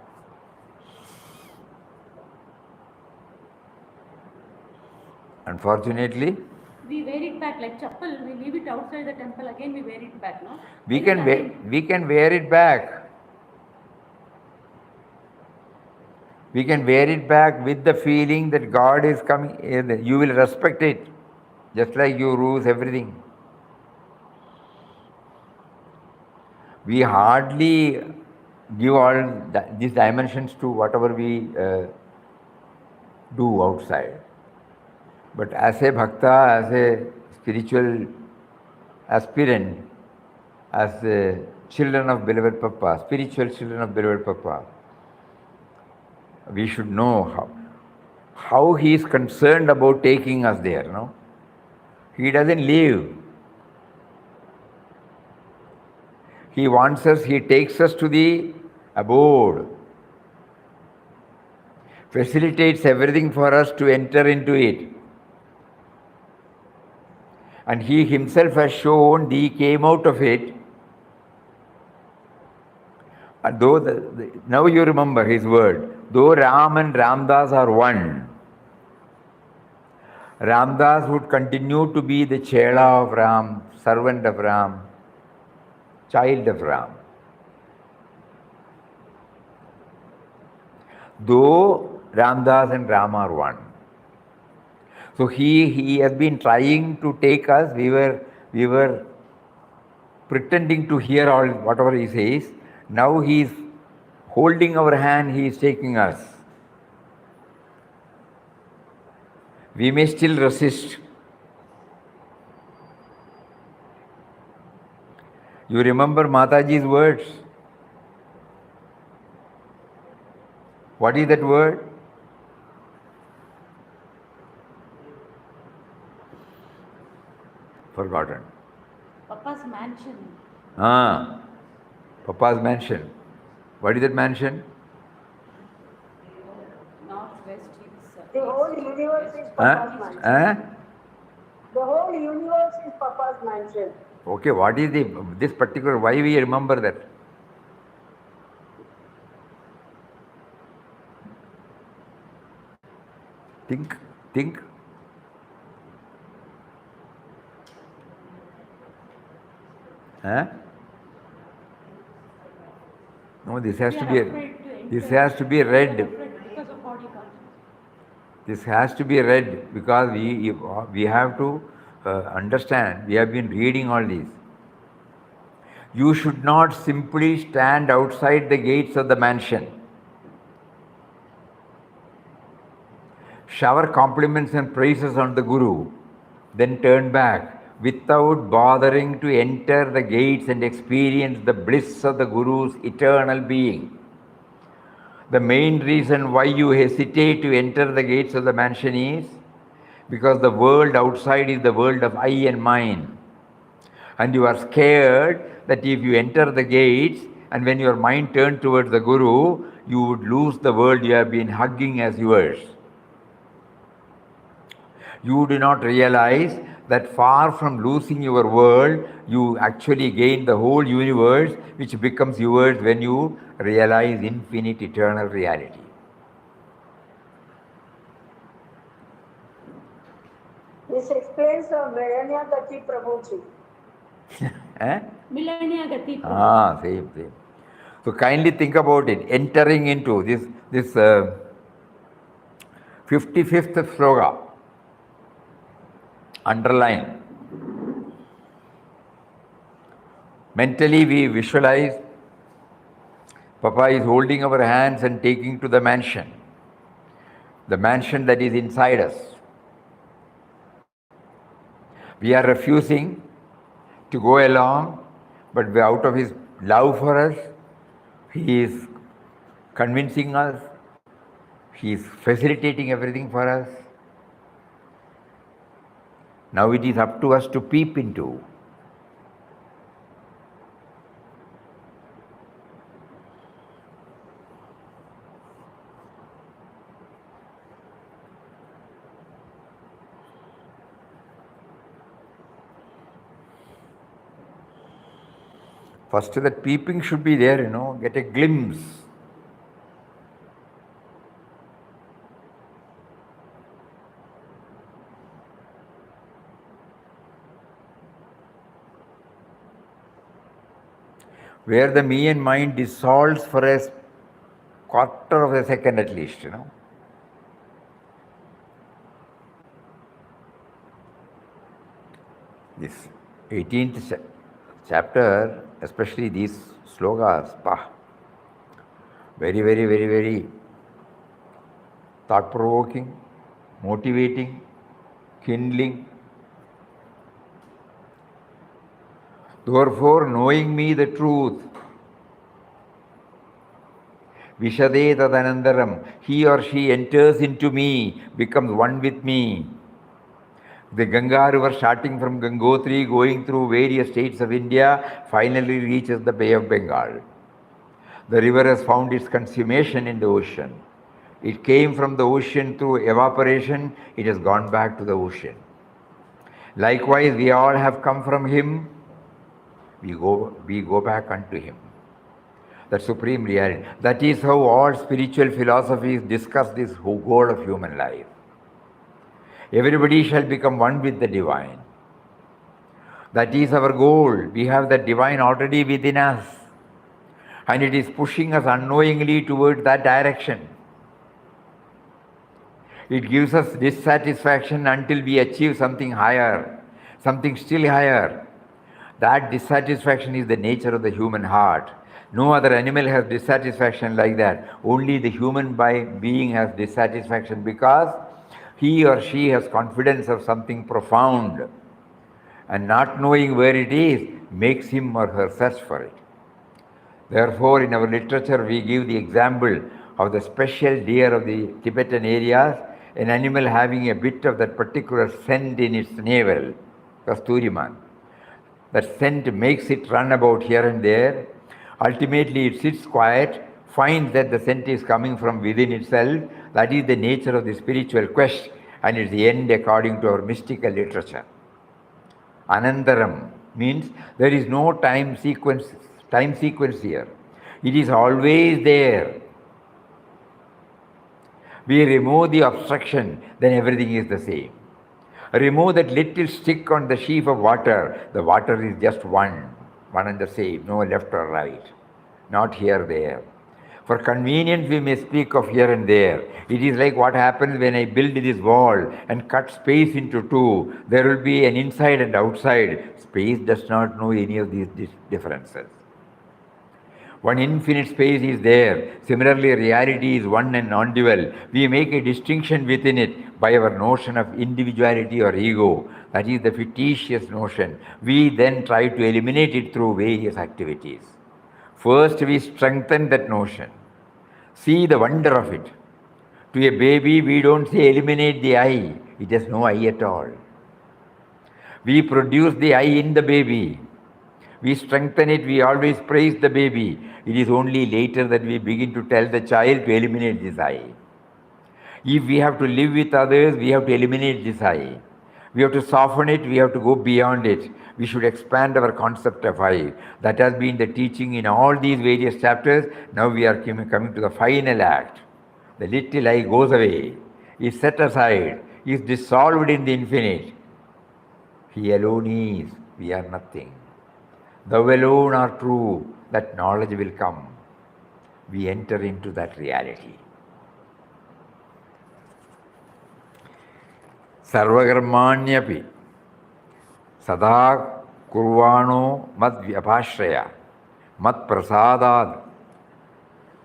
Unfortunately, We wear it back like chappal. We leave it outside the temple. Again, we wear it back. No. we can wear it back. We can wear it back with the feeling that God is coming. You will respect it, just like you rules everything. We hardly give all these dimensions to whatever we do outside. But as a bhakta, as a spiritual aspirant, as children of beloved Papa, spiritual children of beloved Papa, we should know how he is concerned about taking us there. No? He doesn't leave. He wants us, he takes us to the abode, facilitates everything for us to enter into it. And he himself has shown he came out of it. And though now you remember his word, though Ram and Ramdas are one, Ramdas would continue to be the Chela of Ram, servant of Ram, child of Ram. Though Ramdas and Ram are one. So he has been trying to take us. We were pretending to hear all whatever he says. Now he is holding our hand, he is taking us. We may still resist. You remember Mataji's words? What is that word? Forgotten. Papa's mansion. Papa's mansion. What is that mansion? Northwest. The whole universe is Papa's mansion. The whole universe is Papa's mansion. Okay, what is this particular, why we remember that? Think. No, this has to be read. Because of body consciousness. This has to be read because we have to understand. We have been reading all these. You should not simply stand outside the gates of the mansion, shower compliments and praises on the Guru, then turn back without bothering to enter the gates and experience the bliss of the Guru's eternal being. The main reason why you hesitate to enter the gates of the mansion is because the world outside is the world of I and mine. And you are scared that if you enter the gates and when your mind turns towards the Guru, you would lose the world you have been hugging as yours. You do not realize that far from losing your world, you actually gain the whole universe, which becomes yours when you realize infinite eternal reality. This explains the Vedanya Gati Prabhuji. Millennia Gati. Same. So kindly think about it. Entering into this 55th sloka, underline. Mentally we visualize Papa is holding our hands and taking to the mansion that is inside us. We are refusing to go along, but out of his love for us, he is convincing us, he is facilitating everything for us. Now it is up to us to peep into. First, that peeping should be there, get a glimpse. Where the me and mind dissolves for a quarter of a second at least, This 18th chapter, especially these slokas, very thought-provoking, motivating, kindling. Therefore, knowing me the truth, Vishade Tadanandaram, he or she enters into me, becomes one with me. The Ganga river, starting from Gangotri, going through various states of India, finally reaches the Bay of Bengal. The river has found its consummation in the ocean. It came from the ocean through evaporation, it has gone back to the ocean. Likewise, we all have come from him, we go back unto him. That supreme reality. That is how all spiritual philosophies discuss this goal of human life. Everybody shall become one with the divine. That is our goal. We have the divine already within us. And it is pushing us unknowingly towards that direction. It gives us dissatisfaction until we achieve something higher, something still higher. That dissatisfaction is the nature of the human heart. No other animal has dissatisfaction like that. Only the human being has dissatisfaction because he or she has confidence of something profound, and not knowing where it is makes him or her search for it. Therefore, in our literature, we give the example of the special deer of the Tibetan areas, an animal having a bit of that particular scent in its navel, Kasturiman. That scent makes it run about here and there. Ultimately, it sits quiet, finds that the scent is coming from within itself. That is the nature of the spiritual quest, and it's the end according to our mystical literature. Anandaram means there is no time sequence here. It is always there. We remove the obstruction, then everything is the same. Remove that little stick on the sheaf of water, the water is just one and the same, no left or right, not here, there. For convenience, we may speak of here and there. It is like what happens when I build this wall and cut space into two. There will be an inside and outside. Space does not know any of these differences. One infinite space is there. Similarly, reality is one and non-dual. We make a distinction within it by our notion of individuality or ego. That is the fictitious notion. We then try to eliminate it through various activities. First, we strengthen that notion. See the wonder of it. To a baby, we don't say eliminate the eye. It has no eye at all. We produce the eye in the baby. We strengthen it, we always praise the baby. It is only later that we begin to tell the child to eliminate this eye. If we have to live with others, we have to eliminate this eye. We have to soften it, we have to go beyond it. We should expand our concept of I. That has been the teaching in all these various chapters. Now we are coming to the final act. The little I goes away, is set aside, is dissolved in the infinite. He alone is, we are nothing. thou alone are true, that knowledge will come. We enter into that reality. Sarvakarmanyapi sada kurvano mad vyapashraya mat prasadad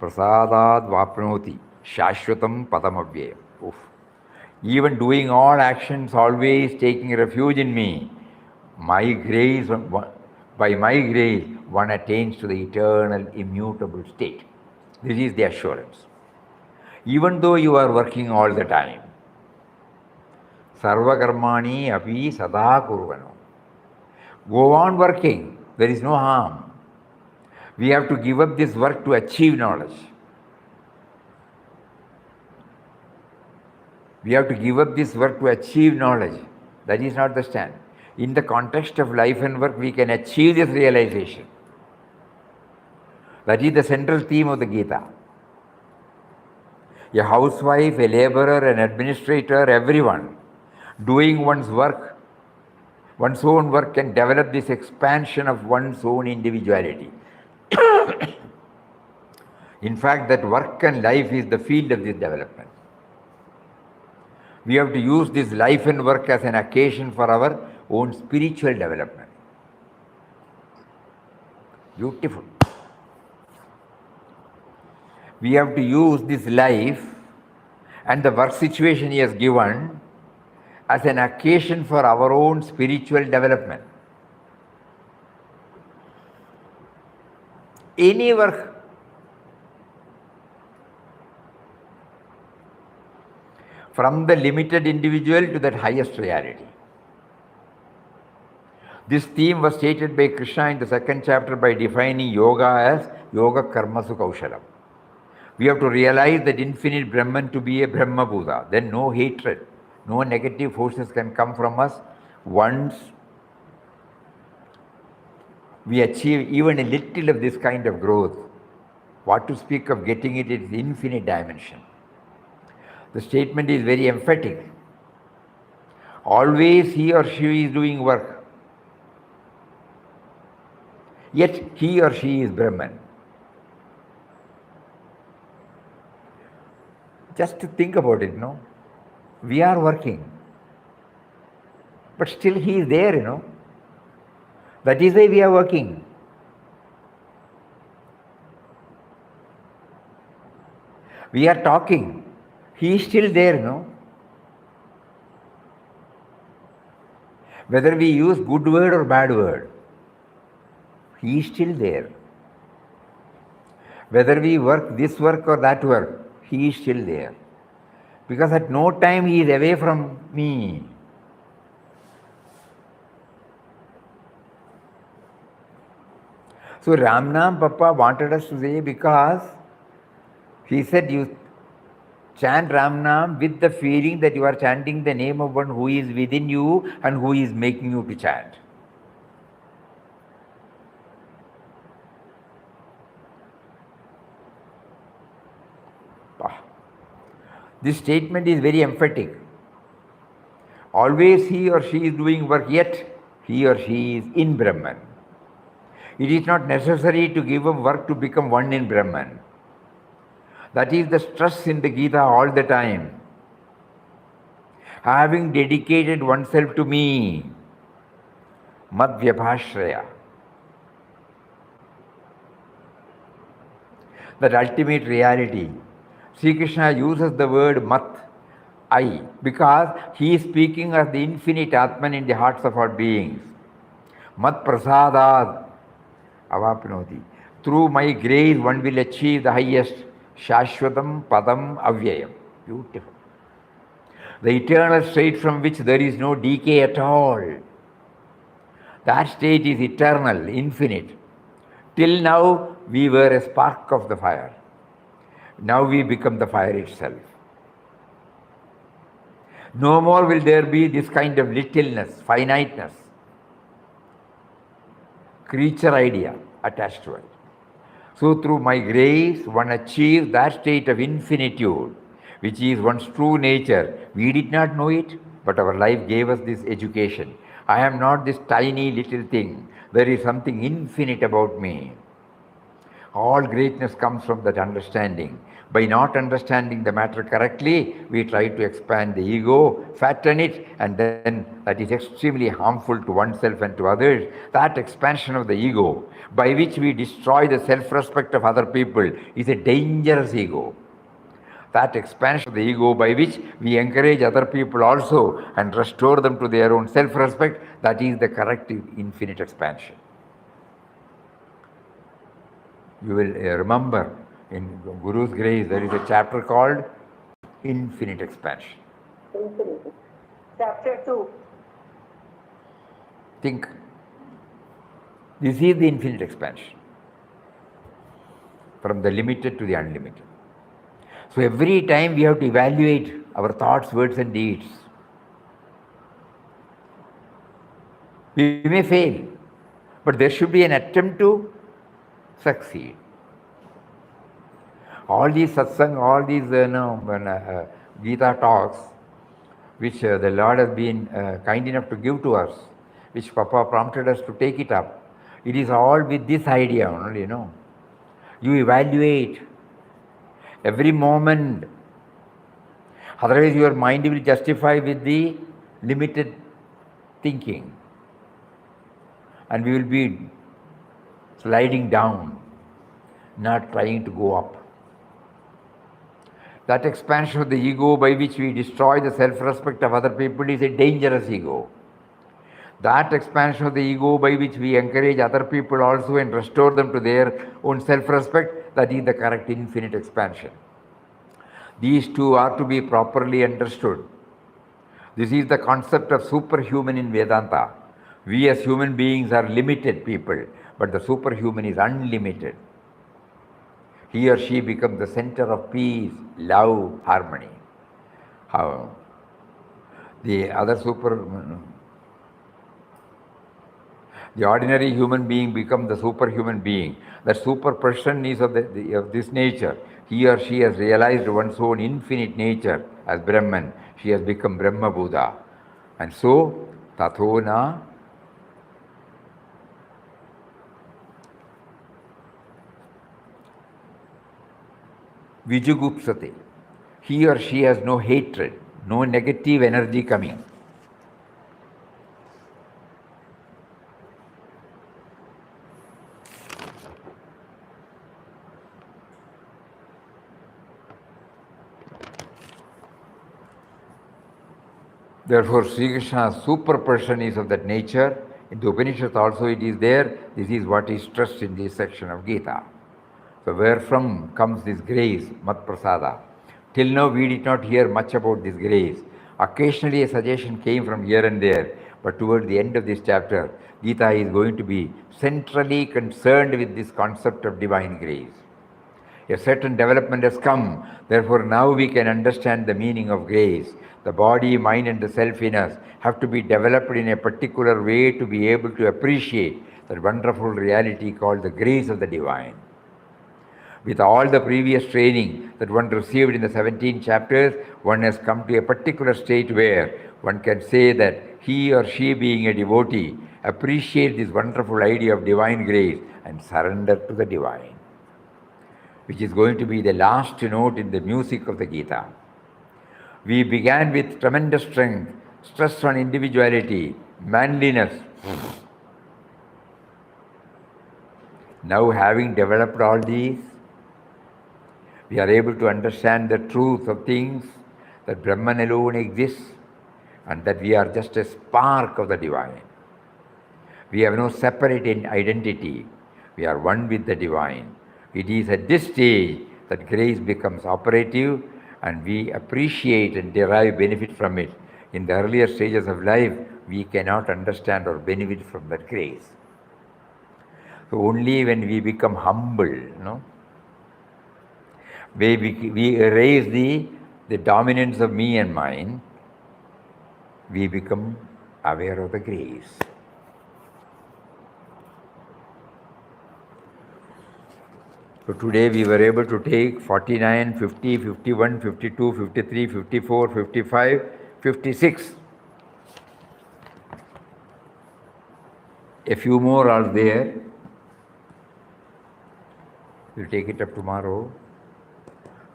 vapnoti shashvatam padamavyayam. Oof. Even doing all actions, always taking refuge in me, my grace, by my grace, one attains to the eternal, immutable state. This is the assurance. Even though you are working all the time, sarva karmani api sada kurvano. Go on working, there is no harm. We have to give up this work to achieve knowledge. We have to give up this work to achieve knowledge. That is not the stand. In the context of life and work, we can achieve this realization. That is the central theme of the Gita. A housewife, a laborer, an administrator, everyone doing one's work, one's own work, can develop this expansion of one's own individuality. In fact, that work and life is the field of this development. We have to use this life and work as an occasion for our own spiritual development. Beautiful. We have to use this life and the work situation he has given as an occasion for our own spiritual development. Any work, from the limited individual to that highest reality. This theme was stated by Krishna in the second chapter by defining yoga as yoga karmasu kaushalam. We have to realize that infinite Brahman to be a Brahma Buddha. Then no hatred, no negative forces can come from us once we achieve even a little of this kind of growth. What to speak of getting it in infinite dimension. The statement is very emphatic. Always he or she is doing work. Yet he or she is Brahman. Just to think about it, no? We are working. But still he is there, you know. That is why we are working. We are talking. He is still there, no? Whether we use good word or bad word, he is still there. Whether we work this work or that work, he is still there. Because at no time he is away from me. So Ramnam Papa wanted us to say, because he said you chant Ramnam with the feeling that you are chanting the name of one who is within you and who is making you to chant. This statement is very emphatic. Always he or she is doing work, yet he or she is in Brahman. It is not necessary to give up work to become one in Brahman. That is the stress in the Gita all the time. Having dedicated oneself to me, madhyabhashraya, that ultimate reality. Sri Krishna uses the word mat, I, because he is speaking as the infinite Atman in the hearts of our beings. Mat prasadad avapnoti. Through my grace, one will achieve the highest shashvatam padam avyayam. Beautiful. The eternal state from which there is no decay at all. That state is eternal, infinite. Till now, we were a spark of the fire. Now we become the fire itself. No more will there be this kind of littleness, finiteness, creature idea attached to it. So through my grace, one achieves that state of infinitude, which is one's true nature. We did not know it, but our life gave us this education. I am not this tiny little thing. There is something infinite about me. All greatness comes from that understanding. By not understanding the matter correctly, we try to expand the ego, fatten it, and then that is extremely harmful to oneself and to others. That expansion of the ego, by which we destroy the self-respect of other people, is a dangerous ego. That expansion of the ego by which we encourage other people also and restore them to their own self-respect, that is the correct infinite expansion. You will remember in Guru's Grace there is a chapter called Infinite Expansion. Infinity. Chapter 2. Think. This is the infinite expansion. From the limited to the unlimited. So every time we have to evaluate our thoughts, words and deeds. We may fail, but there should be an attempt to succeed. All these satsang, all these Gita talks, which the Lord has been kind enough to give to us, which Papa prompted us to take it up, it is all with this idea only, You evaluate every moment. Otherwise your mind will justify with the limited thinking. And we will be sliding down, not trying to go up. That expansion of the ego by which we destroy the self-respect of other people is a dangerous ego. That expansion of the ego by which we encourage other people also and restore them to their own self-respect, that is the correct infinite expansion. These two are to be properly understood. This is the concept of superhuman in Vedanta. We as human beings are limited people, but the superhuman is unlimited. He or she becomes the center of peace, love, harmony. How? The ordinary human being becomes the superhuman being. The super person is of this nature. He or she has realized one's own infinite nature as Brahman. She has become Brahma Buddha. And so, Tathona Vijugupsate. He or she has no hatred, no negative energy coming. Therefore, Sri Krishna's super person is of that nature. In the Upanishads also it is there. This is what is stressed in this section of Gita. So where from comes this grace, Mat Prasada? Till now we did not hear much about this grace. Occasionally a suggestion came from here and there, but toward the end of this chapter, Gita is going to be centrally concerned with this concept of divine grace. A certain development has come, therefore now we can understand the meaning of grace. The body, mind and the self in us have to be developed in a particular way to be able to appreciate that wonderful reality called the grace of the divine. With all the previous training that one received in the 17 chapters, one has come to a particular state where one can say that he or she, being a devotee, appreciate this wonderful idea of divine grace and surrender to the divine, which is going to be the last note in the music of the Gita. We began with tremendous strength, stress on individuality, manliness. Now, having developed all these, we are able to understand the truth of things, that Brahman alone exists and that we are just a spark of the divine. We have no separate identity. We are one with the divine. It is at this stage that grace becomes operative and we appreciate and derive benefit from it. In the earlier stages of life, we cannot understand or benefit from that grace. So only when we become humble, we erase the dominance of me and mine, we become aware of the grace. So today we were able to take 49, 50, 51, 52, 53, 54, 55, 56. A few more are there. We'll take it up tomorrow.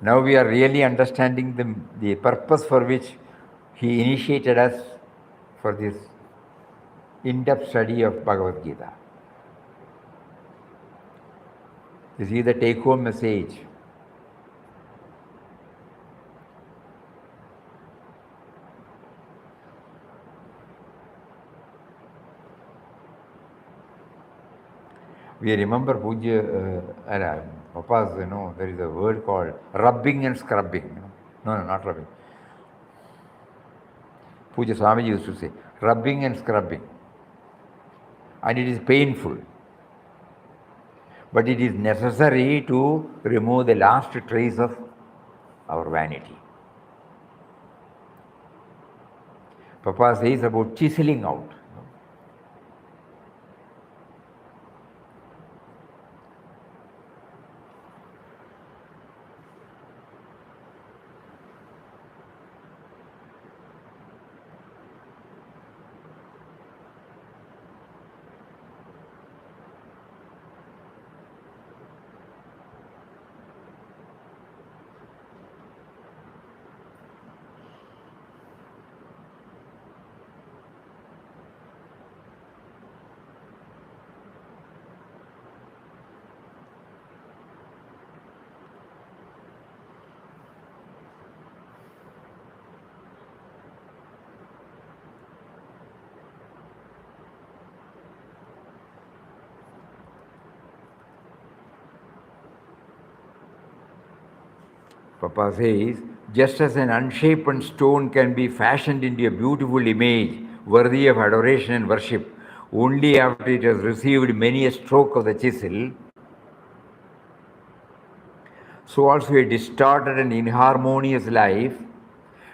Now we are really understanding the purpose for which he initiated us for this in-depth study of Bhagavad Gita. This is the take-home message. We remember Puja, Papa's, there is a word called rubbing and scrubbing. No, not rubbing. Puja Swami used to say, rubbing and scrubbing. And it is painful. But it is necessary to remove the last trace of our vanity. Papa says about chiseling out. Papa says, just as an unshapen stone can be fashioned into a beautiful image worthy of adoration and worship only after it has received many a stroke of the chisel, so also a distorted and inharmonious life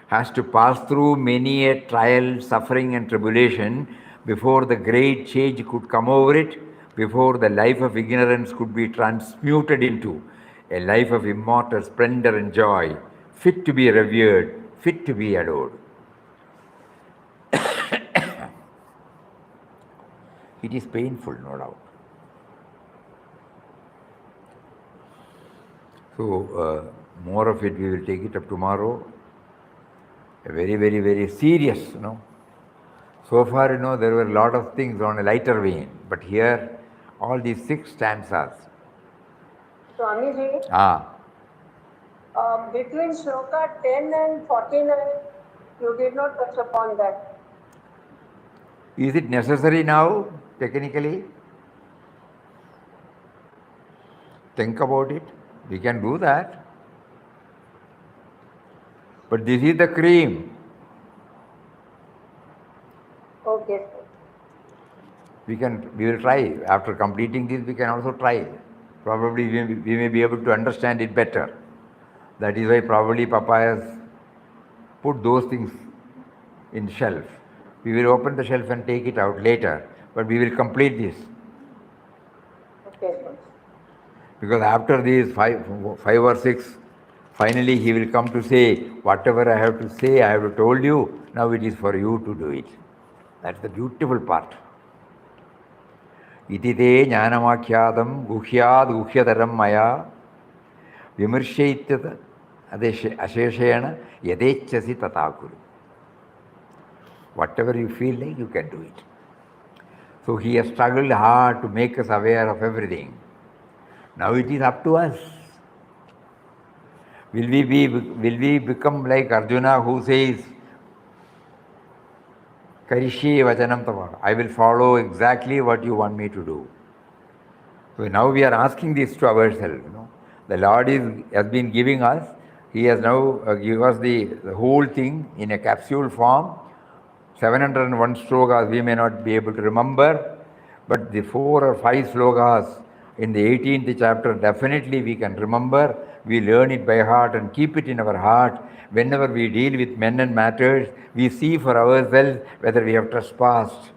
has to pass through many a trial, suffering and tribulation before the great change could come over it, before the life of ignorance could be transmuted into a life of immortal splendor and joy, fit to be revered, fit to be adored. It is painful, no doubt. So, more of it, we will take it up tomorrow. A very, very, very serious, So far, there were a lot of things on a lighter vein, but here, all these 6 stanzas. Swamiji, between Shloka 10 and 49, you did not touch upon that. Is it necessary now, technically? Think about it. We can do that. But this is the cream. Okay, sir. We will try. After completing this, we can also try. Probably we may be able to understand it better. That is why probably Papa has put those things in shelf. We will open the shelf and take it out later, but we will complete this. Okay, sir. Because after these 5 or 6, finally he will come to say, whatever I have to say, I have told you, now it is for you to do it. That's the beautiful part. Iti te jnanamakhyadam guhyad guhyadaram maya vimarshaityat asheshayana yadechasi tatakuru. Whatever you feel like, you can do it. So he has struggled hard to make us aware of everything. Now it is up to us. Will we become like Arjuna who says, Karishye vachanam tava, I will follow exactly what you want me to do. So now we are asking this to ourselves. The Lord has been giving us, He has now given us the whole thing in a capsule form. 701 slokas we may not be able to remember, but the 4 or 5 slokas in the 18th chapter definitely we can remember. We learn it by heart and keep it in our heart. Whenever we deal with men and matters, we see for ourselves whether we have trespassed.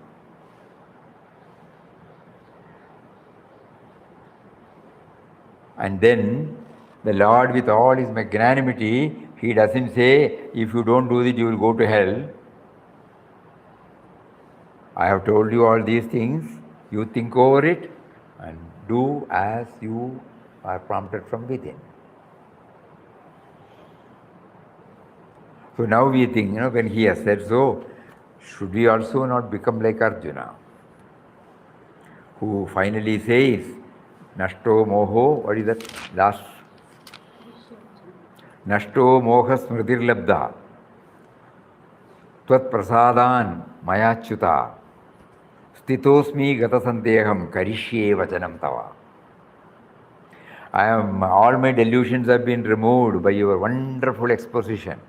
And then the Lord, with all His magnanimity, He doesn't say, if you don't do it, you will go to hell. I have told you all these things You think over it and do as you are prompted from within. So now we think, when he has said so, should we also not become like Arjuna, who finally says, Nashto moho, what is that last? Nashto moha smritir labda, tvat prasadan mayachyuta, stitosmi gata sandeham karishye vachanam tava. All my delusions have been removed by your wonderful exposition,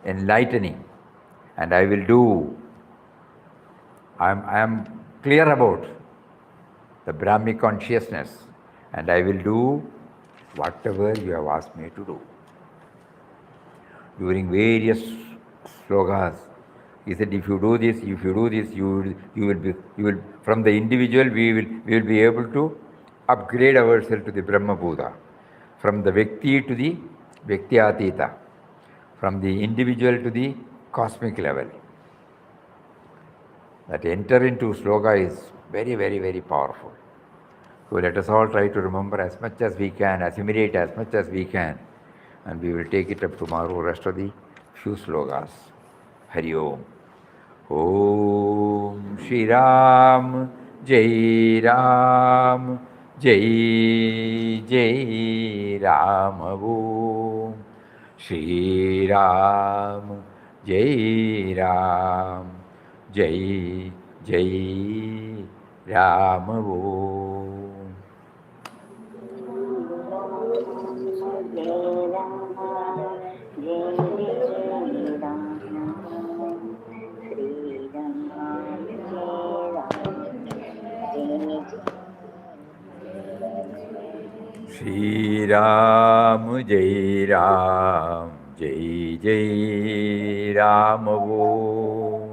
enlightening, and I will do. I am clear about the Brahmic consciousness, and I will do whatever you have asked me to do. During various slokas, he said, if you do this, you will from the individual we will be able to upgrade ourselves to the Brahma Bhuta, from the Vyakti to the Vyaktyatita, from the individual to the cosmic level. That enter into sloka is very, very, very powerful. So let us all try to remember as much as we can, assimilate as much as we can, and we will take it up tomorrow, rest of the few slokas. Hari Om. Om Shri Ram, Jai Ram, Jai Jai Ram. Om Shri Ram, Jai Ram, Jai Jai Ram. Om. Shri Ram, Jai Ram, Jai Jai Ram. Om.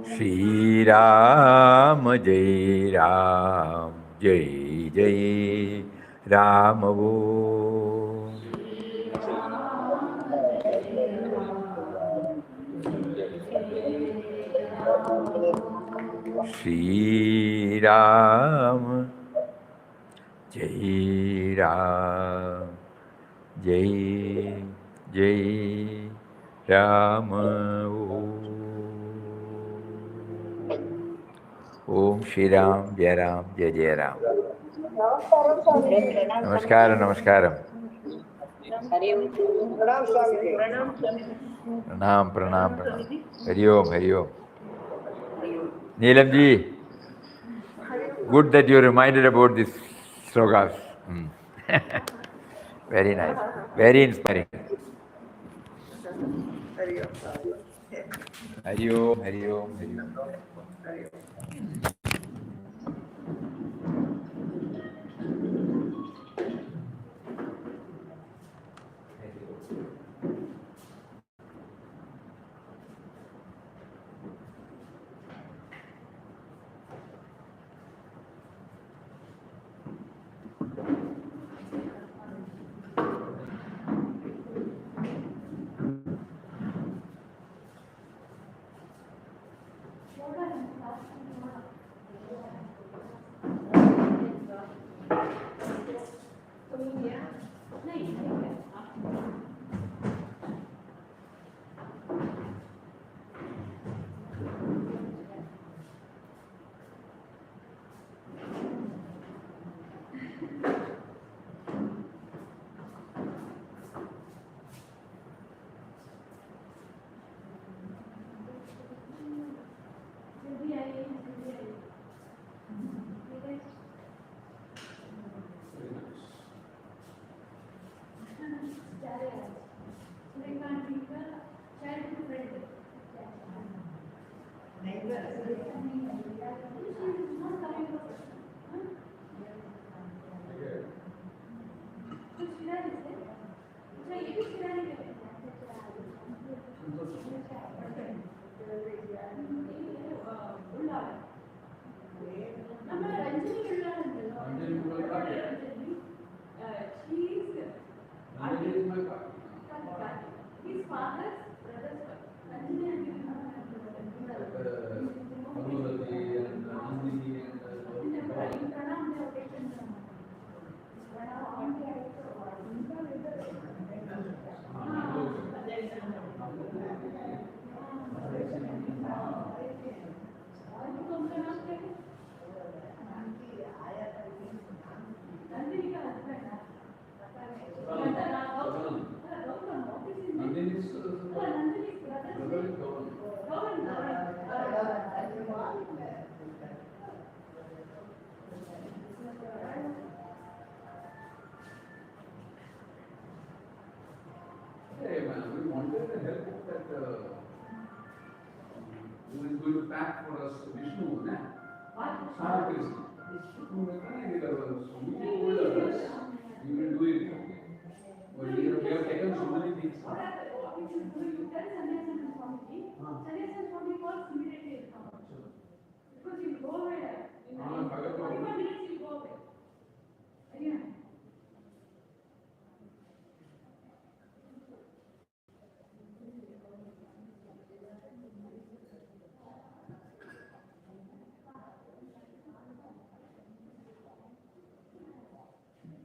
Shri Ram, Jai Ram, Jai Jai Ram. Om. Shri Ram, Jai Ram, Jai Jai Ram. Om Shri Ram, Jai Ram, Jai Jai Ram. Namaskaram, Swami. Namaskaram, namaskaram. Pranam, Swami. Pranam, pranam, pranam. Hari Om, Hari Om. Neelamji, good that you reminded about these slokas. Very nice, very inspiring. Hari Om, Hari Om, Hari Om. who is going to pack for us Vishnu, na? Sri Krishna. Swami told us, we will do it. But we have taken so many things. Bhagavan.